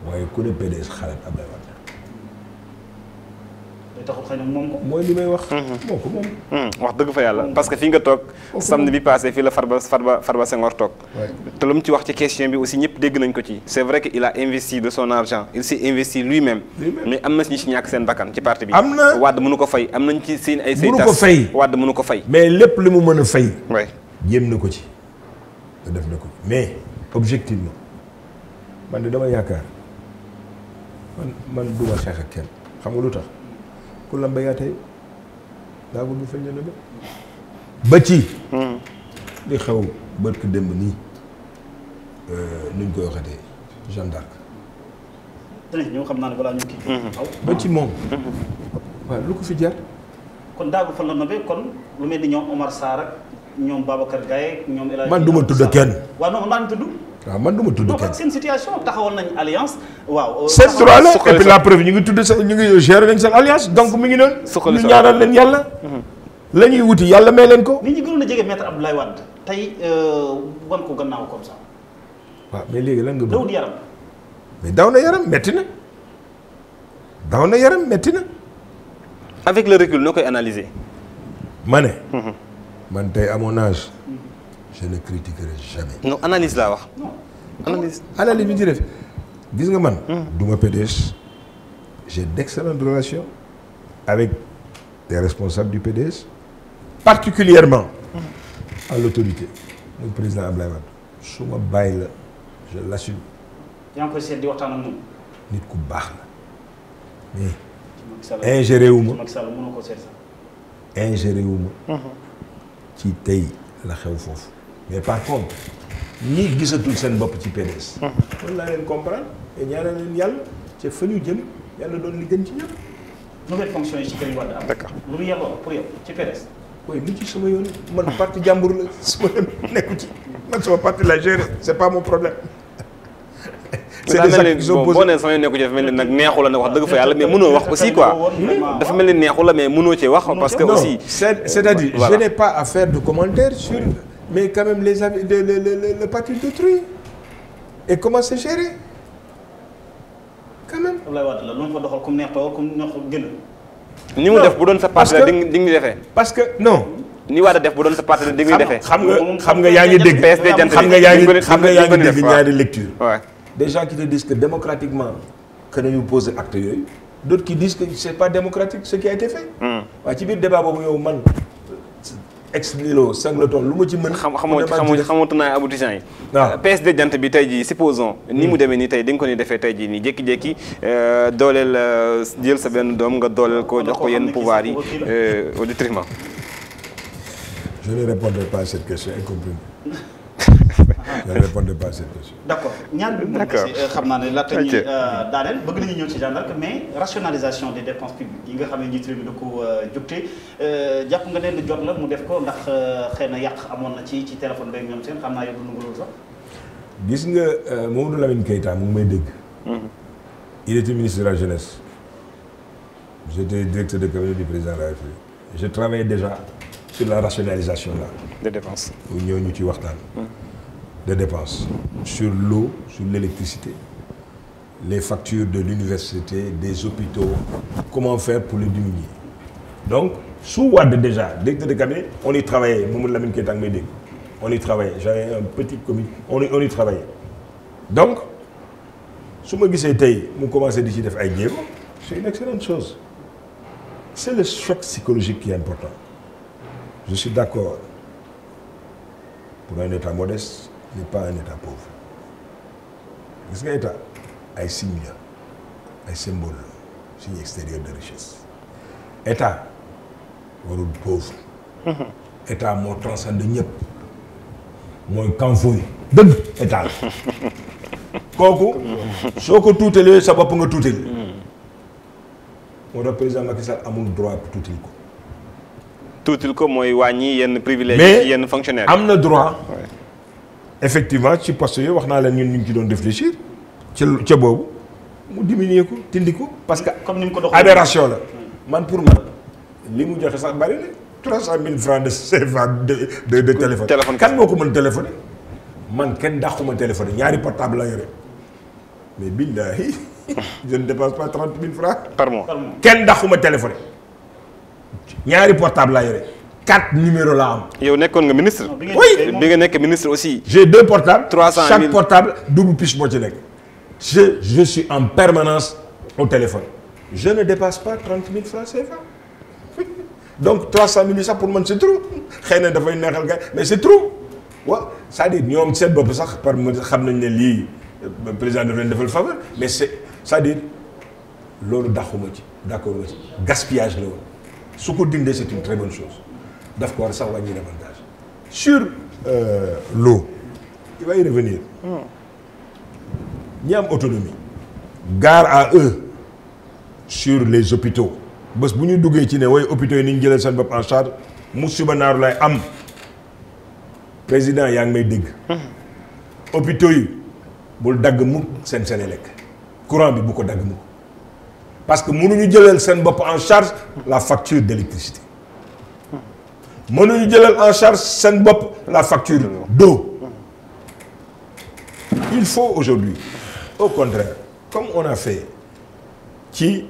waaye ku ne PDS xalaat Ablaye Wade. day taxul xëy na moom ko. mooy li may wax. moo ko moom. wax dëgg fa yàlla parce que fi nga toog. samedi bi passé fii la Farba Senghor toog. te lu mu ci wax ci question bi aussi ñëpp dégg nañ ko ci. c'est vrai que il a investi de son argent il s'est investi lui-même. mais am na ñu ci ñàkk seen bakkan ci parti bi. am na Wade mënu ko fay am nañ ci seen ay. mënu ko fay Wade mënu ko fay. mais lépp li mu mën a fay. waay jéem na ko ci. te def na ko mais objectivement man de dama yaakaar man du ma xeex ak kenn xam nga lu tax. ku la mbéyaa tey daagul bu feeñ na ba ci. li xew barke démb nii nuñ koy waxatee Jeanne d'Arc. danañ ñëw xam naa ne balaa ñu kii. ba ci moom. waaw lu ko fi jar. kon daagul fan la nobee kon lu mel ni ñoom Omar Sarr ak ñoom Babacar Gaye ak ñoom. El Hadj man du ma tudd kenn. waaw non man tudd. waaw man du ma tudd kenn. seen situation taxawal nañ alliance. waaw seen droit la et puis la preuve ñu ngi tudd sa ñu ngi gérer nañ seen alliance donc mi ngi noonu. ñu ñaanal leen yàlla. la ñuy wuti yàlla may leen ko. nit ñi gënoon a jege maître Abdoulaye Wade tey wan ko gannaaw comme ça. waaw mais léegi lan nga bëgg. dawul yaram. mais daw na yaram metti na. daw na yaram metti na. avec le recul noo koy analyser. ma ne. man tey à mon âge. je ne critiquerai jamais. non analyse laa wax. analyse bi ci def gis nga man. du ma PDS. j'ai d'excellentes relations avec les responsables du PDS. particulièrement à l'autorité. le président Abdoulaye Wade. su ma bàyyi la je l'assume. yaa ngi koy seet di waxtaan ak moom. nit ku baax la mais. ingéré wu ma Macky Sall mënoo ko seet sax. ingéré wu ma. ci tey la xew foofu. mais par contre ñi gisatul seen bopp ci PDS. mën naa leen comprendre et ñaanal leen yàlla ca fa ñu jëm yàlla doon li gën ci ñëpp. nouvelle fonction yi ci Karim Wade am. d'accord lu mu yelloo pour yow ci PDS. oui lu ci sama yoon man parti jàmbur la sama yoon nekku ci man sama parti la gérer c'est pas mon problème. c'est des actes qui sont posés boo nee sama yoon nekku ci dafa mel ni nag neexu la nag wax dëgg fa yàlla mais mënoo wax aussi quoi. dafa mel ni neexu la mais mënoo ci wax parce que aussi. c'est-à-dire je n'ai pas à faire de commentaires sur. mais quand même les avis le parti d'autrui et comment c'est géré quand même. Abdoulaye Wade la lu mu ko doxal comme neex tool comme neexul gën. ni mu def bu doon sa parti la di nga defee. parce que non. ni Wade def bu doon sa parti la di nga defee. xam nga yaa ngi dégg. xam nga yaa ngi dégg ñaari lecture. Ouais. Des gens qui te disent que démocratiquement que nañu poser acte yooyu d'autres qui disent que c'est pas démocratique ce qui a été fait. waaye ci biir débat boobu yow man ex-nihilo Singleton lu ma ci mën. xamatu naa aboutissant yi. waaw PSD jant bi tey jii supposons. ni mu demee nii tey di nga ko ni defee tey jii nii jékki-jékki dooleel jël sa benn doom nga dooleel ko jox ko yenn pouvoir yi au détriment. Je ne répondrai pas à cette question incomprise. Je ne répondrai pas à cette question. D'accord ñaar bi mu xam naa ne laata ñuy daaneel bëgg nañu ñëw ci Jeanne d'Arc mais rationalisation des dépenses publiques yi nga xam ne njiitu réew mi da ko jógte jàpp nga ne lu jot la mu def ko ndax xëy na yàq amoon na ci téléphone beeg ñoom seen xam naa yow dund nga loolu sax. gis nga Mamadou Lamine Keïta mu ngi may dégg. Il était ministre de la jeunesse. J'étais directeur de cabinet du président de la République. Je travaillais déjà sur la rationalisation là. Des dépenses. ñoo ñu ci waxtaan. Des dépenses sur l'eau, sur l'électricité, les factures de l'université, des hôpitaux, comment faire pour les diminuer. Donc sous Wade déjà directeur de cabinet on y travaillait Mamadou Lamine Keïta may dégg on y travaillait j'avais un petit comité on y travaillait donc su ma gisee tey mu commencé di ci def ay jéego c'est une excellente chose c'est le choc psychologique qui est important je suis d'accord pour un État modeste n'est pas un État pauvre gis nga État ay signe la ay symbole la signe extérieur de richesse État warul pauvre État moo transcende ñëpp mooy kanfoy dëgg État la kooku soo ko tuutalee sa bopp nga tuutal moo tax président Macky Sall amul droit tuutil ko tuutil ko mooy wàññi yenn privilèges ci yenn fonctionnaires am na droit effectivement ci poste yooyu wax naa leen ñun ñu ngi ci doon réfléchir ca boobu mu diminuer ko tindi ko parce que comme ni mu ko doxalee aberration la man pour man li mu joxe sax bari na 300 000 francs de CFA de téléphone kan moo ko mën téléphoné man kenn dàquma téléphoné ñaari portable la yore mais billahi je ne dépense pas 30 000 francs par mois kenn dàquma téléphoné ñaari portable la yore 4 numéros la am. yow nekkoon nga ministre. oui bi nga nekk ministre aussi. j'ai 2 portables. 300 000 chaque portable double puce moo ci nekk. je suis en permanence au téléphone. je ne dépasse pas 30 000 francs CFA. donc 300 000 sax pour man c'est trop xëy na dafay neexal gars mais c'est trop waaw c'est-à-dire ñoom seen bopp sax par xam nañ ne lii président daf leen defal faveur mais c'est-à-dire loolu dàquma ci d'accord ma ci gaspillage la woon su ko dindee c'est une très bonne chose daf ko war sax wàññi davantage sur l'eau il va y revenir ñi am autonomie gare à eux sur les hôpitaux bés bu ñu duggee ci ne way hôpitaux yi ni ñu jëlee seen bopp en charge musiba naaru lay am président yaa ngi may dégg hôpitaux yi bul dagg mukk seen Senelec courant bi bu ko dagg mukk parce que mënuñu jëlal seen bopp en charge la facture d'électricité mënuñu jëlal en charge seen bopp la facture d'eau il faut aujourd'hui au contraire comme on a fait ci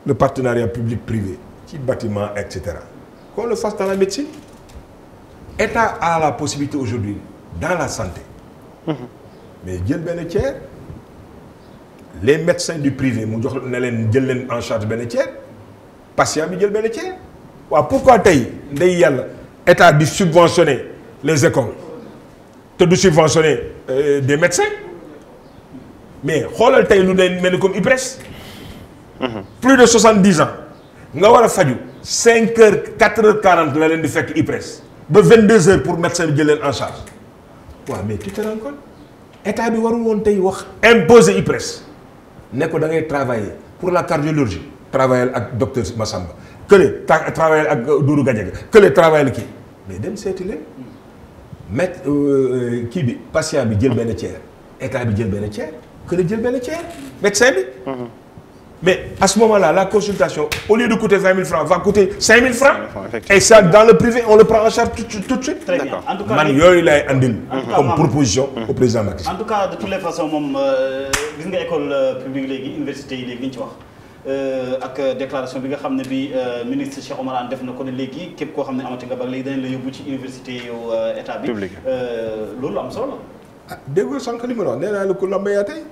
le partenariat public-privé ci bâtiment et cetera qu'on le fasse dans la médecine État a la possibilité aujourd'hui dans la santé mais jël benn tiers les médecins du privé mu jox ne leen jël leen en charge benn tiers patient bi jël benn tiers waaw pourquoi tey ndey yàlla État di subventionner les écoles te du subventionner des médecins mais xoolal tey lu leen mel ni comme IPRES plus de 70 ans nga war a faju 5 heures 4 heures 40 la leen di fekk IPRES ba 22 heures pour médecin bi jël leen en charge waaw mais tu te rends compte État bi warul woon tey wax imposer IPRES ne ko da ngay travailler pour la cardiologie travailler ak docteur Massamba kële travailler ak Doudou Gadiaga kële travailler kii mais dem seeti leen mettre kii bi patient bi jël benn tiers État bi jël benn tiers kële jël benn tiers médecin bi mais à ce moment-là la consultation au lieu de coûter 20 000 francs va coûter 5 000 francs et ça dans le privé on le prend en charge tout de suite. Très bien. En tout cas man yooyu lay andil comme proposition au président Macky Sall. En tout cas de toutes les façons moom gis nga école publique léegi université yi léegi li ñu ci wax ak déclaration bi nga xam ne bi ministre Cheikh Oumar Anne def na ko ne léegi képp koo xam ne amati nga ba léegi dañ la yóbbu ci université yow état bi. loolu am solo la. ah déggoo sànq li ma wax nee naa la ku lambayaa tey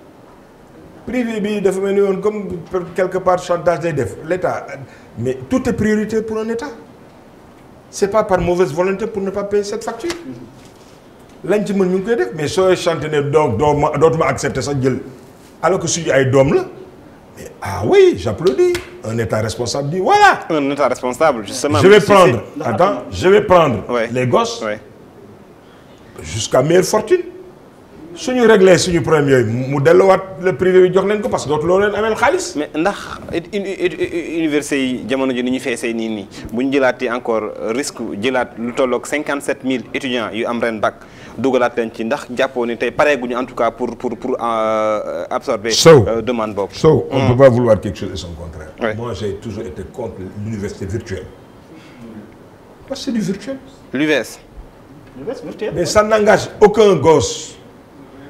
privé bi dafa mel ni woon comme quelque part chantage day def l'État mais tout est priorité pour un État c'est pas par mauvaise volonté pour ne pas payer cette facture. lañ ci mën ñu ngi koy def mais sooy chanté ne donc dootuma accepter sax jël alors que suñu ay doom la mais ah oui j'applaudis un état responsable dit voilà. un état responsable justement. je vais prendre ouais. les gosses. Ouais. jusqu'à meilleure fortune. suñu réglé suñu problème yooyu mu delluwaat le privé bi jox leen ko parce que dootu loo leen ameel xaalis. mais ndax université yi jamono ji ni ñu feesee nii bu ñu jëlaatee encore risque jëlaat lu tolloog 57000 étudiants yu am ren bac dugalaat leen ci ndax jàppoo ni tey pareeguñu en tout cas pour absorber. demande boobu. on peut pas vouloir quelque chose et son contraire. Ouais. Moi j'ai toujours été contre l'université virtuelle. parce que c'est du virtuel. l'UVS. l'UVS virtuel. mais ça n'engage aucun gosse.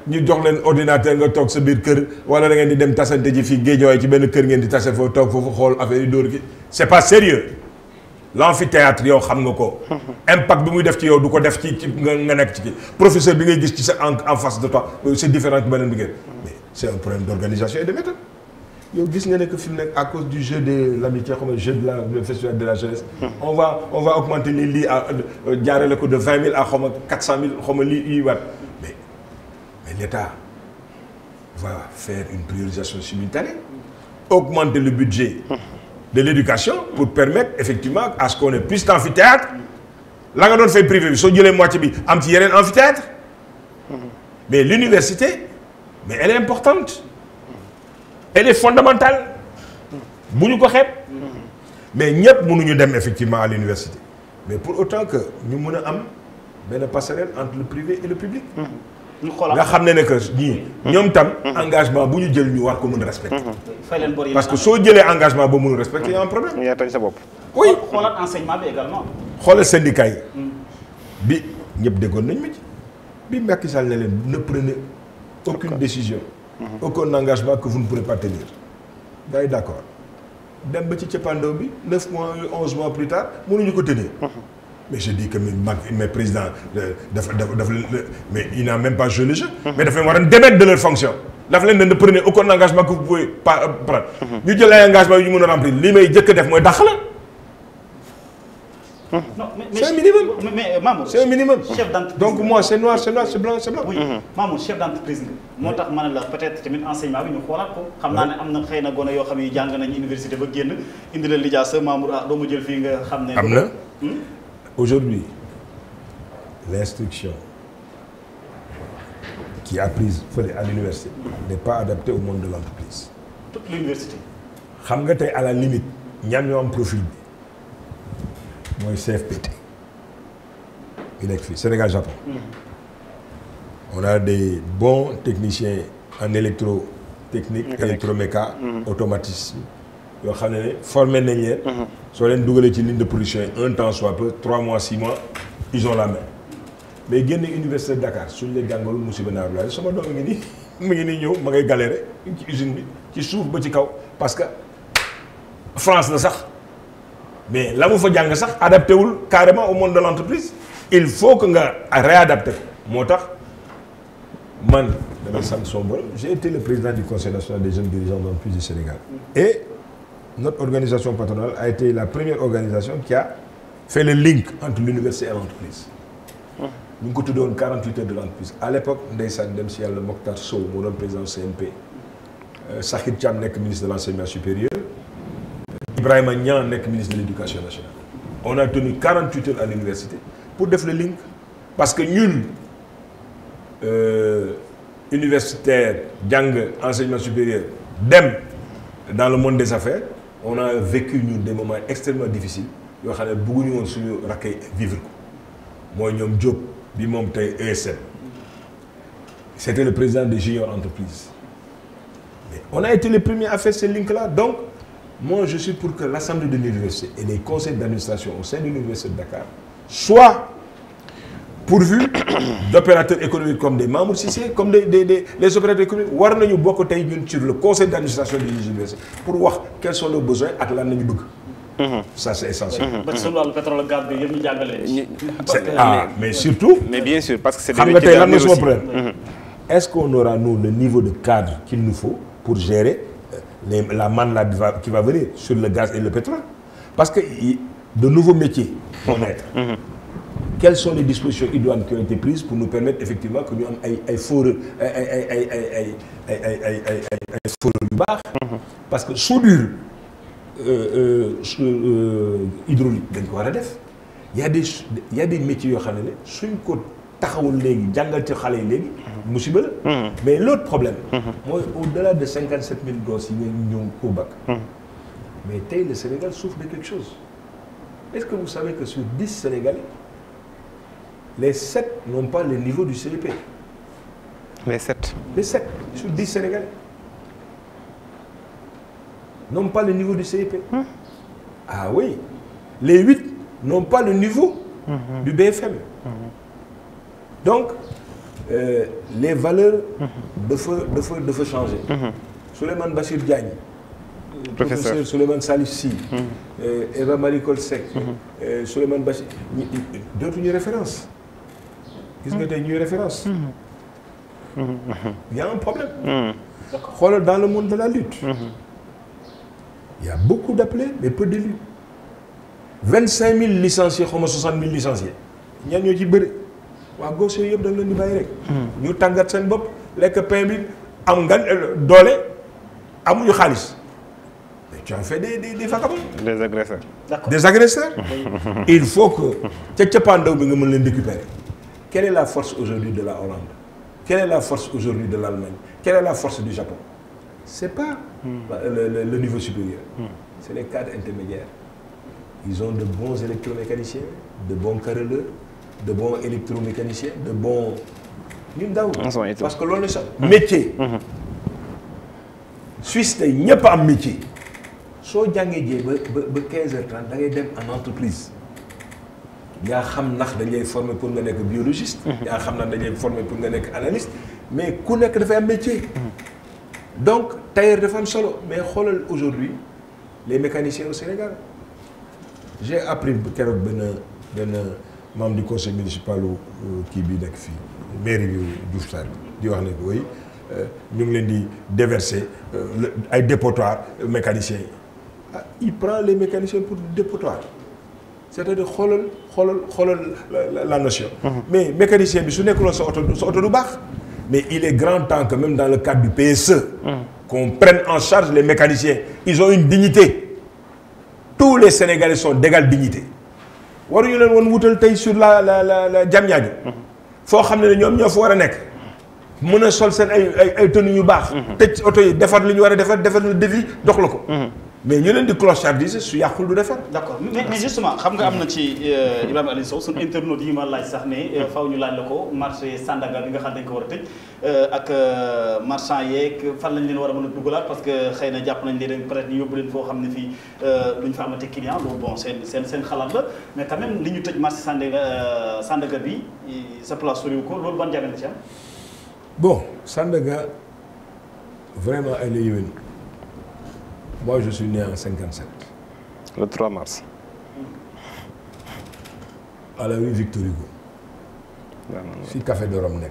ñu jox leen ordinateur nga toog sa biir kër wala da ngeen di dem tasante ji fii Guédiawaye ci benn kër ngeen di tase foofu toog foofu xool affaire yi dóor gi c'est pas sérieux l'amphithéâtre yow xam nga ko impact bi muy def ci yow du ko def ci nga nekk ci professeur bi ngay gis ci sa en face de toi c'est différent que beneen bi ngeen mais c'est un problème d'organisation et de méthode yow gis nga ne que fi mu nekk à cause du jeu de l'amitié comme jeu de le festival de la jeunesse on va augmenter les lits à jaarale ko de 20 000 à xaw ma 400 000 xaw ma lits yi waat mais l'État va faire une priorisation simultanée, augmenter le budget de l'éducation pour permettre effectivement à ce qu'on ait plus d'amphithéâtre. La nga doon fay privé bi soo jëlee moitié bi am ci yeneen amphithéâtre. Mais l'université, mais elle est importante. Elle est fondamentale. bu ñu ko xeeb. mais ñëpp mënuñu dem effectivement à l'université. mais pour autant que ñu mën a am benn passerelle entre le privé et le public. nga xam ne que ñii ñoom tam engagement bu ñu jël ñu war ko mën a respecter. parce que soo jëlee engagement ba mënul respecter y a un problème. yaa toj sa bopp. oui xoolaat enseignement bi également. xoolal syndicat yi. bi ñëpp déggoon nañ ma ci. bi Macky Sall ne leen ne prenez aucune décision. aucun engagement que vous ne pourrez pas tenir. gars yi d'accord dem ba ci cappaandaw bi 9 mois 11 mois plus tard mënuñu ko tenir. mais je dis que mes présidents mais il n'a même pas joué le jeu. mais dafa leen war a démettre de leur fonction. dafa leen ne prenez aucun engagement que vous pouvez pas prendre. ñu jël ay engagement yu ñu mën a remplir li may jëkk def mooy dàq la. non mais c'est un minimum. mais Mamour. c'est un minimum. chef d'entreprise donc moi c'est noir c'est blanc c'est blanc. oui Mamour chef d'entreprise nga. moo tax ma ne la peut-être tamit enseignement bi ñu xoolaat ko. xam naa ne am na xëy na gone yoo xam ne jàng nañu université ba génn indi la lijaasa Mamour ah doo ma jël fii nga xam ne. am na. Aujourd'hui, l'instruction qui est apprise à l'université n'est pas adaptée au monde de l'entreprise. Toute l'université. xam nga tey à la limite ñan ñoo am profil bi mooy CFPT bi nekk fii Sénégal Japon. on a des bons techniciens en électrotechnique électroméca automatisme yoo xam ne formé nañ leen. soo leen dugalee ci ligne de production yi un temps soit peu 3 mois 6 mois ils ont la main mais génn université de Dakar suñ la jàngalul musiba naar la sama doom ngi nii mu ngi nii ñëw ma ngay galérer ci usine bi ci suuf ba ci kaw parce que France la sax mais la mu fa jàng sax adapté wul carrément au monde de l'entreprise il faut que nga réadapté ko moo tax man damay sant son borom j'ai été le président du conseil national des jeunes dirigeants d'entreprise du Sénégal et notre organisation patronale a été la première organisation qui a fait le link entre l'université et l'entreprise. ñu ngi ko tuddoon 48 heures de l'entreprise à l'époque ndeysaan dem si yàlla Mokhtar Sow moo doon président CNP Sakhir Thiam nekk ministre de l'enseignement supérieur Ibrahima Niang nekk ministre de l'éducation nationale. on a tenu 48 heures à l'université pour def le link parce que ñun universitaire jàng enseignement supérieur dem dans le monde des affaires on a vécu ñun des moments extrêmement difficiles yoo xam ne bëgguñu woon suñu rakkay vivre ko mooy ñoom Diop bi moom tey ESN c'était le président des junior entreprises mais on a été les premiers à faire ce link là donc moi je suis pour que l'assemblée de l'université et les conseils d'administration au sein de l'université de Dakar soient pourvus d'opérateurs économiques comme des Mamour Cissé comme les opérateurs économiques war nañu bokk tey ñun sur le conseil d'administration des universités pour wax quels sont leurs besoins ak lan nañu bëgg. ça c'est essentiel. ba ci sunu wàllu pétrole gaz bi yëpp ñu jàngale. mais surtout. mais bien sûr parce que c'est xam nga tey lan mooy sama problème. est-ce qu'on aura nous le niveau de cadre qu'il nous faut pour gérer la manne là qui va venir sur le gaz et le pétrole parce que de nouveaux métiers vont naître. Quelles sont les dispositions idoines qui ont été prises pour nous permettre effectivement que ñu am ay fourrures ay fourrures yu baax. parce que soudure hydraulique dañ ko war a def. y a des métiers yoo xam ne suñ ko taxawul léegi jàngal ci xale yi léegi. musiba la. mais l'autre problème. mooy au-delà de 57 000 gosses yi nga ñëw au bac. mais tey le Sénégal souffre de quelque chose. Est-ce que vous savez que sur 10 Sénégalais, les 7 n'ont pas le niveau du CEP? Les 7. Les 7 sur 10 Sénégalais n'ont pas le niveau du CEP. Ah oui. Les 8 n'ont pas le niveau du BFM. Donc, les valeurs doivent changer. Souleymane Bachir Diagne, professeur Souleymane Salif Sy, Eva Marie Coll Seck, Souleymane Bachir, d'autres références. Qu'est-ce que tu as une référence? Il y a un problème. Dans le monde de la lutte, il y a beaucoup d'appelés, mais peu d'élus. 25 000 licenciés, 60 000 licenciés. Il y a des gens qui waa gauche yooyu yëpp da nga leen di bàyyi rek. ñu tàggat seen bopp lekk pain bi am nga doole amuñu xaalis. mais tu en fais des vagabonds. Des agresseurs. D'accord. Des agresseurs. Il faut que ca cappaandaw bi nga mën leen récupérer. Quelle est la force aujourd'hui de la Hollande? Quelle est la force aujourd'hui de l'Allemagne? Quelle est la force du Japon? C'est pas le niveau supérieur. C'est les cadres intermédiaires. Ils ont de bons électromécaniciens, de bons carreleurs, de bons électromécaniciens, de bons... Parce que l'on est ça. Métier. Suisse, il n'y a pas un métier. Si vous avez 15h30, vous allez en entreprise. Il y a des gens formés pour être biologiste, il y a des gens formés pour être analyste, mais vous avez fait un métier. Donc, tailleur de femmes solo. Mais aujourd'hui, les mécaniciens au Sénégal. J'ai appris que membre du conseil municipal kii bi nekk fii mairie bi Diouf Sarr di wax ne oui ñu ngi leen di déverser ay dépotoirs mécaniciens yi il prend les mécaniciens pour dépotoir c'est-à-dire xoolal la notion. mais mécanicien bi su nekkuloon sa oto du baax. mais il est grand temps que même dans le cadre du PSE. qu'on prenne en charge les mécaniciens. Ils ont une dignité. Tous les Sénégalais sont d'égale dignité. waruñu leen woon wutal tey sur la Diamniadio foo xam ne ñoom ñoo fa war a nekk mën a sol seen ay tenues yu baax. tëj oto yi defar li ñu war a defar le devis dox la ko. mais ñu leen di clochardiser su yàqul du defar. d'accord mais justement xam nga am na ci Ibrahima Alioune Sow suñu internautes yi ma laaj sax ne faw ñu laaj la ko marché Sandaga bi nga xam dañ ko war a tëj ak marchand yeeg fan lañ leen war a mën a dugalaat parce que xëy na jàpp nañ leen peut-être ñu yóbbu leen foo xam ne fii duñ fa amati client loolu bon seen xalaat la mais quand même li ñu tëj marché Sandaga bi sa place soriw ko loolu ban jàngat la ci am. Bon, Sandaga, vraiment, elle est humaine. Moi, je suis né en 57. Le 3 mars. À la rue Victor Hugo. Si Café de Rome nek,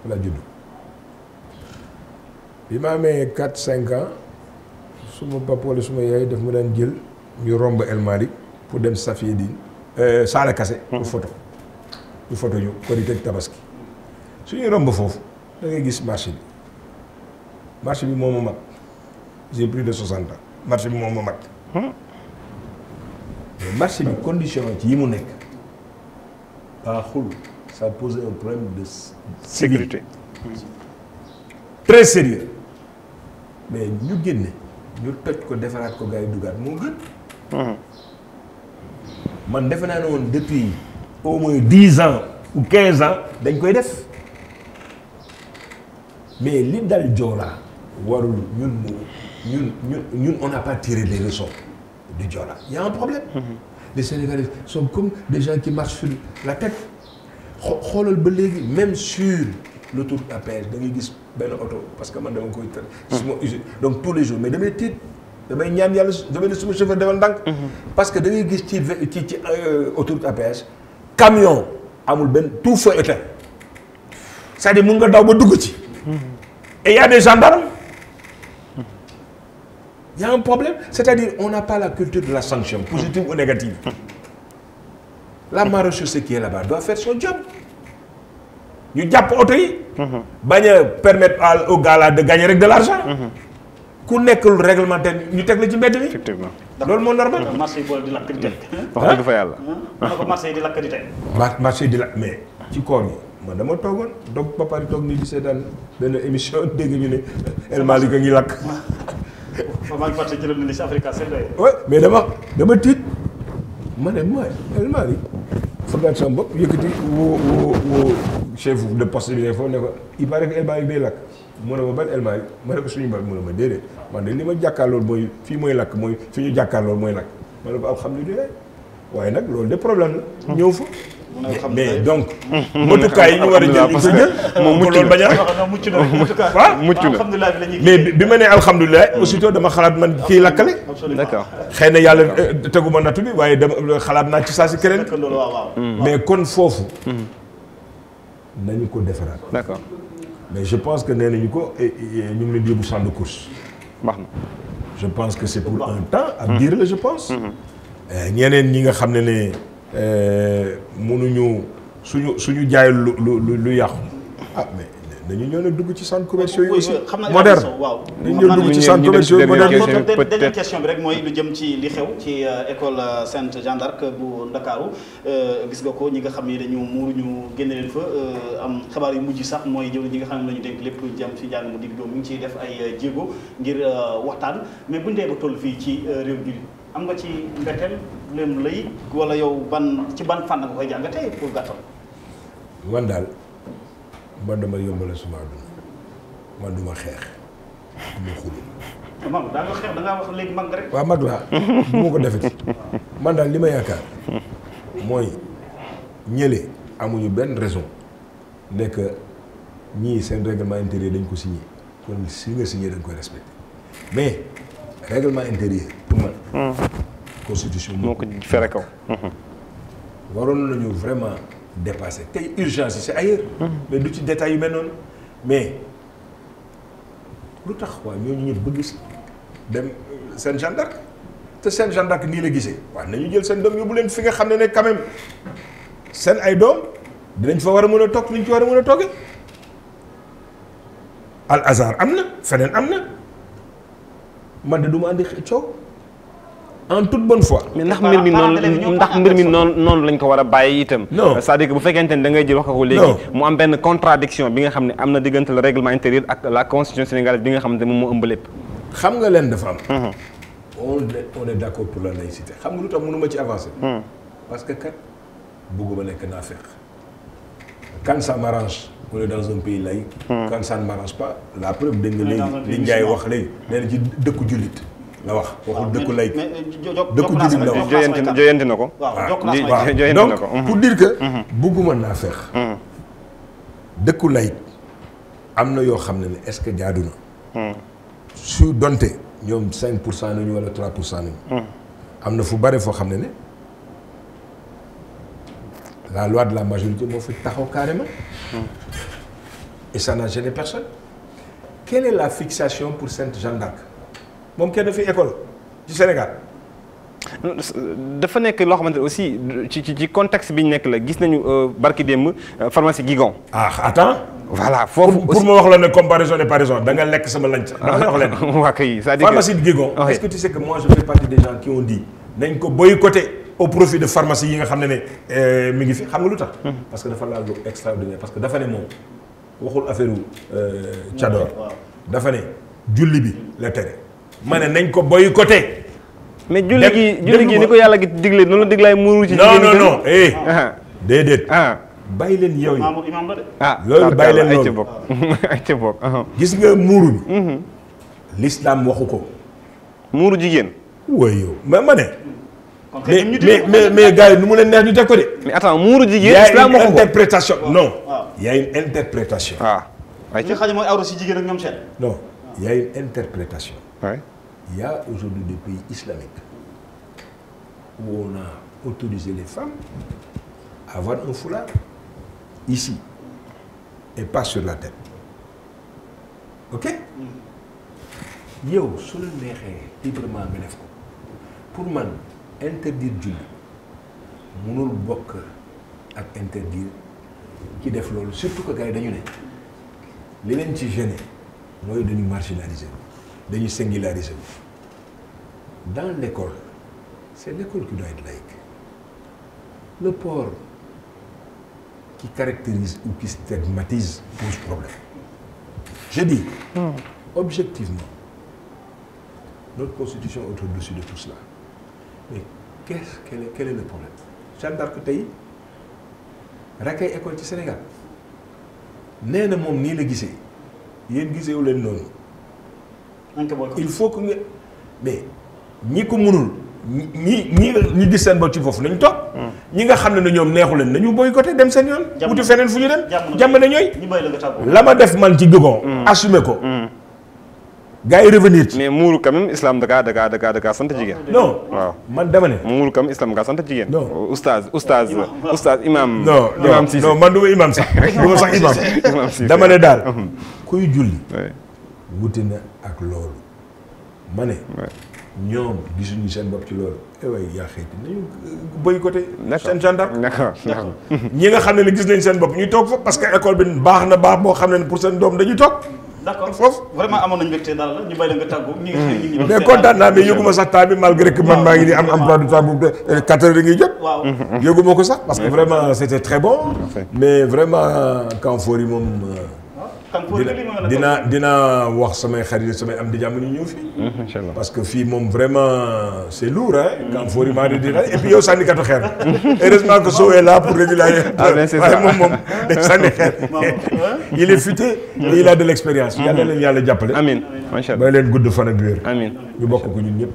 la judo. Il m'a mis 4-5 ans. Suma papa wala suma yaay daf ma daan jël ñu romb El Malick pour dem Safieddine Sala Kassé pour photo. Ñu photo ñu Korité ak Tabaski. Suñu romb foofu da ngay gis marché bi moo ma mag j'ai plus de 60 ans marché bi moo ma mag mais marché bi condition ci yi mu nekk baaxul ça pose un problème de sécurité très sérieux mais ñu génne ñu toj ko defaraat ko gars yi dugaat moo gën man defe naa ne woon depuis au moins 10 ans ou 15 ans dañ koy def mais li dal Joola warul ñun on n'a pas tiré les leçons du Joola. Il y a un problème. Les Sénégalais sont comme des gens qui marchent sur la tête. xoolal ba léegi même sur l'autoroute à péage da ngay gis benn oto parce que man dama koy tër. suma usine donc tous les jours mais damay tiit damay ñaan yàlla damay ne suma chauffeur demal ndànk. parce que da ngay gis ci autoroute à péage camion amul benn tout feu éteint c'est-à-dire mun nga daw ba dugg ci. Et il y a des gendarmes. y a un problème c'est-à-dire on n'a pas la culture de la sanction positive ou négative la marechaussée qui est là-bas doit faire son job ñu jàpp oto yi bañ a permettre au gars là de gagner rek de l'argent ku nekkul réglementaire ñu teg la ci mbedd mi effectivement loolu moo normal marché yi boole di lakk di teg wax dëgg fa yàlla na ko marché yi di lakk di teg marché di la mais ci koor gi man dama toogoon donc ba pare toog nii di seetaan benn émission dégg ñu ne El Malick a ngi lakk maa ngi fàtte jëloon na si Africa 7 ouais mais dama tiit ma ne mooy El Malick fagaat sama bopp yëkkati woo chef de poste bi ne foofu ne ko il paraît que El Malick day lakk mu ne ma ban El Malick ma ne ko suñu mbal mu ne ma déedéet man de li ma jàkkaarlool mooy fii mooy lakk mooy fi ñu jàkkaarlool mooy lakk ma ne ko alhamdulilah waaye nag loolu de problème la ñëw fa mais donc motukaay yi ñu war a jël ñu ko jël moom loolu bañ a mucc na waaw mucc na alhamdulilah bi la ñuy mais bi ma nee alhamdulilah aussitôt dama xalaat man kii lakkale d'accord xëy na yàlla teguma nattu bi waaye dama xalaat naa ci saa si keneen loolu waaw mais kon foofu nañu ko defaraat d'accord mais je pense que nee nañu ko ñu ngi leen di yóbbu champ de course baax na je pense que c'est pour un temps à dire la je pense ñeneen ñi nga xam ne mënuñu suñu jaay lu yàqu ah mais dañu ñëw na dugg ci centre commerciaux yi aussi moderne dañu ñëw dugg ci centre commerciaux yi moderne dernière question bi rek mooy lu jëm ci li xew ci école Sainte Jeanne d'Arc bu Ndakaaru gis nga ko ñi nga xam ne dañu muuruñu génne leen fa am xabaar yu mujj sax mooy jëw ñi nga xam ne lañu dénk lépp lu jëm ci njàng mu digg doom mi ngi ciy def ay jéego ngir waxtaan mais buñu dee ba toll fii ci réew jullit am nga ci mbetteel leen lay wala yow ci ban fànn nga koy jàngatee pour gàttal man daal man dama yombale suma àdduna man duma xeex duma xulul mag daa nga xeex da ngaa wax léegi mag rek waaw mag laa bu ma ko defeti man daal li ma yaakaar mooy ñële amuñu benn raison nekk ñii seen règlement intérieur dañ ko signé kon si nga signé dañ koy respecté mais règlement intérieur pour man constitution moo ko fere kaw waroon nañu vraiment dépasser tey urgence yi c'est ailleurs mais du ci détails yu mel noonu mais lu tax waaw ñooñu ñëpp bëgg si dem seen Jeanne d'Arc te seen Jeanne d'Arc nii la gisee waaw nañu jël seen doom yóbbu leen fi nga xam ne quand même seen ay doom dinañ fa war a mën a toog liñ ci war a mën a toogee Al Azhar am na feneen am na man de du ma andi coow en toute bonne foi. mais ndax mbir mi noonu lañ ko war a bàyyi itam. non c'est-à-dire que bu fekkente ne da ngay jël wax ko léegi. mu am benn contradiction bi nga xam ne am na diggante le règlement intérieur ak la constitution sénégalaise bi nga xam ne moom moo ëmb lépp. xam nga leen dafa am. on est d'accord pour la laïcité xam nga lu tax mënuma ci avancer. parce que kat bëgguma nekk naafeq. quand ça m'arrange on est dans un pays laïque. quand ça ne m'arrange pas la preuve dégg nga léegi li Ndiaye wax léegi nee na ci dëkku jullit. la wax waxul dëkku lay dëkku jullit la wax joyanti na ko donc pour dire que bugguma naa feex dëkku lay am na yoo xam ne est-ce que jaadu na su donte ñoom 5% nañu wala 3% nañu am na fu bare foo xam ne la loi de la majorité moo fi taxaw carrément et ça n'a gêné personne. Quelle est la fixation pour Sainte Jeanne d'Arc moom kenn fi école ci Sénégal. dafa nekk loo xamante ne aussi ci contexte bi ñu nekk la gis nañu barki démb pharmacie Guigon. ah attends. voilà foofu pour ma wax la ne comparaison n'est pas raison da nga lekk sama lañ sax dama wax leen. waa kay c'est-à-dire pharmacie Guigon. est-ce que tu sais que moi je fais partie des gens qui ont dit nañ ko boycotter au profit de pharmacie yi nga xam ne mi ngi fi xam nga lu tax. parce que dafa laal lu extraordinaire parce que dafa ne moom waxul affaire Thiador dafa ne julli bi la tere. ma ne nañ ko boycotter. mais julli gi ni ko yàlla gi digle noonu la diglaay muuru ci. non déedéet. bàyyi leen yow yi loolu bàyyi leen loolu ay ca bokk gis nga muuru bi. l'islam waxu ko. muuru jigéen. way yow ma ne. mais gars yi nu mu leen neex ñu teg ko de. mais attends muuru jigéen islam waxu ko interprétation non. y a une interprétation. waaye ci xaj mooy awra si jigéen ak ñoom seen. non y a une interprétation. Ouais. Il y a aujourd'hui des pays islamiques où on a autorisé les femmes à avoir un foulard ici et pas sur la tête. Ok? yow su la neexee librement nga def ko pour man interdire julli mënul bokk ak interdire ki def loolu surtout que gars yi dañu ne li leen ci gêné mooy dañu marginaliser dañu singulariser dans l'école c'est l'école qui doit être laïque le port qui caractérise ou qui stigmatise pose problème je dis objectivement notre constitution est au-dessus de tout cela mais quel est le problème Jeanne d'Arc tey rakay école ci Sénégal nee na moom nii la gisee yéen gisewu leen noonu il faut que nga mais ñi ko mënul ñi gis seen bopp ci foofu nañu toog ñi nga xam ne ñoom neexu leen nañu boycotté dem seen yoon wuti feneen fu ñu dem jàmm na ñooy la ma def man ci gëgon assumé ko gars yi revenir ci mais muuru quand même islam daka sant jigéen. non waaw man dama ne. muuru quand même islam daka sant jigéen. non oustaz imam. non man du ma imam sax du ma sax imam dama ne daal kuy julli. wuti na ak loolu ma ne. ñoom gisuñu seen bopp ci loolu. waaye yaa xëyti nañu boycotté seen gendarme. d'accord ñi nga xam ne gis nañ seen bopp ñuy toog fa parce que école bi baax na baax boo xam ne pour seen doom dañuy toog. d'accord foofu vraiment amoon nañu mbégte daal la ñu bàyyi la nga tàggu. ñi ngi mais kontaan naa mais yëguma sax temps bi malgré que man maa ngi nii am emploi du temps bu 4 heures ngi jot. waaw yëguma ko sax parce que vraiment c'était très bon. mais vraiment Kanfour yi moom. dina wax samay xarit samay am di jàmm ñu ñëw fii. inchallah parce que fii moom vraiment c'est lourd hein. Kanfour yi maa di dina et puis yow sànnikatu xeer heureusement que Sow est là pour réguler. waaye moom day sànni xeer. il est futé et il a de l'expérience. yàlla leen yàlla jàppale. amiin macha allah may leen gudd fan ak wér. amiin ñu bokk ko ñun ñëpp.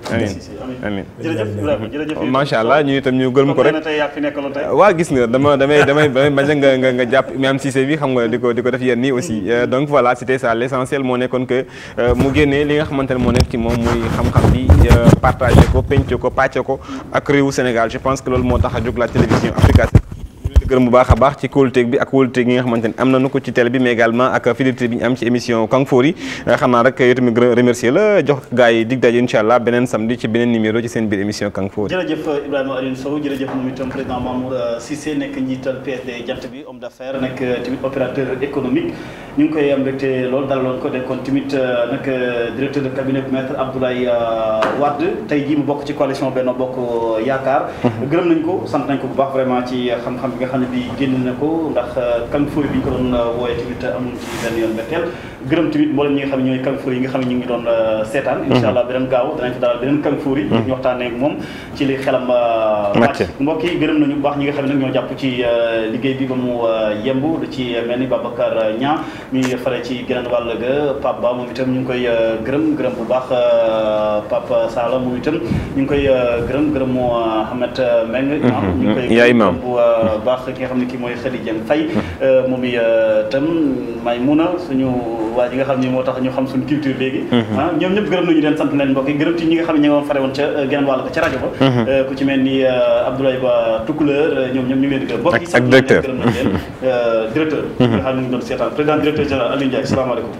amiin jërëjëf Ibrahima jërëjëf. macha allah ñu itam ñu gërëm ko rek. waa gis nga damay bañ nga jàpp Imam Cissé bi xam nga di ko def yenn nii aussi donc voilà c'était ça l'essentiel moo nekkoon que mu génnee li nga xamante ne moo nekk ci moom muy xam-xam bi partagé ko penc ko pàcce ko ak réewu Sénégal je pense que loolu moo tax a jóg la télévision Africa 7 gërëm bu baax a baax ci kóoluteeg bi ak kóoluteeg yi nga xamante ne am nañu ko ci télé bi mais également ak fidélité bi ñu am ci émission Kanfour yi xam naa rek yow tamit remercier la jox gars yi dig daje incha allah beneen samedi ci beneen numéro ci seen biir émission Kanfour yi. jërëjëf Ibrahima Alioune Sow jërëjëf moom itam président Mamour Cissé nekk njiital PSD jant bi homme d'affaires nekk tamit opérateur économique ñu ngi koy am mbégte loolu dalaloon ko nekkoon tamit nag directeur de cabinet bu maître Abdoulaye Wade tey jii mu bokk ci coalition Benno Bokk Yaakaar. gërëm nañ ko sant nañ ko bu baax vraiment ci xam-xam bi nga xam ne bi génn na ko ndax Kanfour bi ñu ko doon wooyee tamit amul ci benn yoon betteel gërëm tamit mboolem ñi nga xam ne ñooy Kanfour yi nga xam ne ñu ngi doon seetaan incha allah beneen gaaw danañ ko dalal beneen Kanfour yi ñu waxtaanee ak moom ci li xelam màcc mbokk yi gërëm nañu bu baax ñi nga xam ne nag ñoo jàpp ci liggéey bi ba mu yemb lu ci mel ni Babacar Niang mi fare ci geneen wàll ga Pape Ba moom itam ñu ngi koy gërëm bu baax Pape Sala moom itam ñu ngi koy gërëm Ahmed Meng ñu ngi koy gërëm bu baax ki nga xam ne kii mooy Khady Dieng Faye moom itam Maymuna suñu waa ji nga xam ne moo tax ñu xam suñu culture léegi ñoom ñëpp gërëm nañu leen sant leen mbokk yi gërëm ci ñi nga xam ne ñi nga fare woon ca geneen wàll ga ca rajo ba ku ci mel ni Abdoulaye Ba Toucouleur ñoom ñëpp ñu ngi leen di gërëm mbokk yi sant directeur gërëm nañ leen directeur nga xam ne ñu doon seetaan président directeur général Aliou Ndiaye salaamaaleykum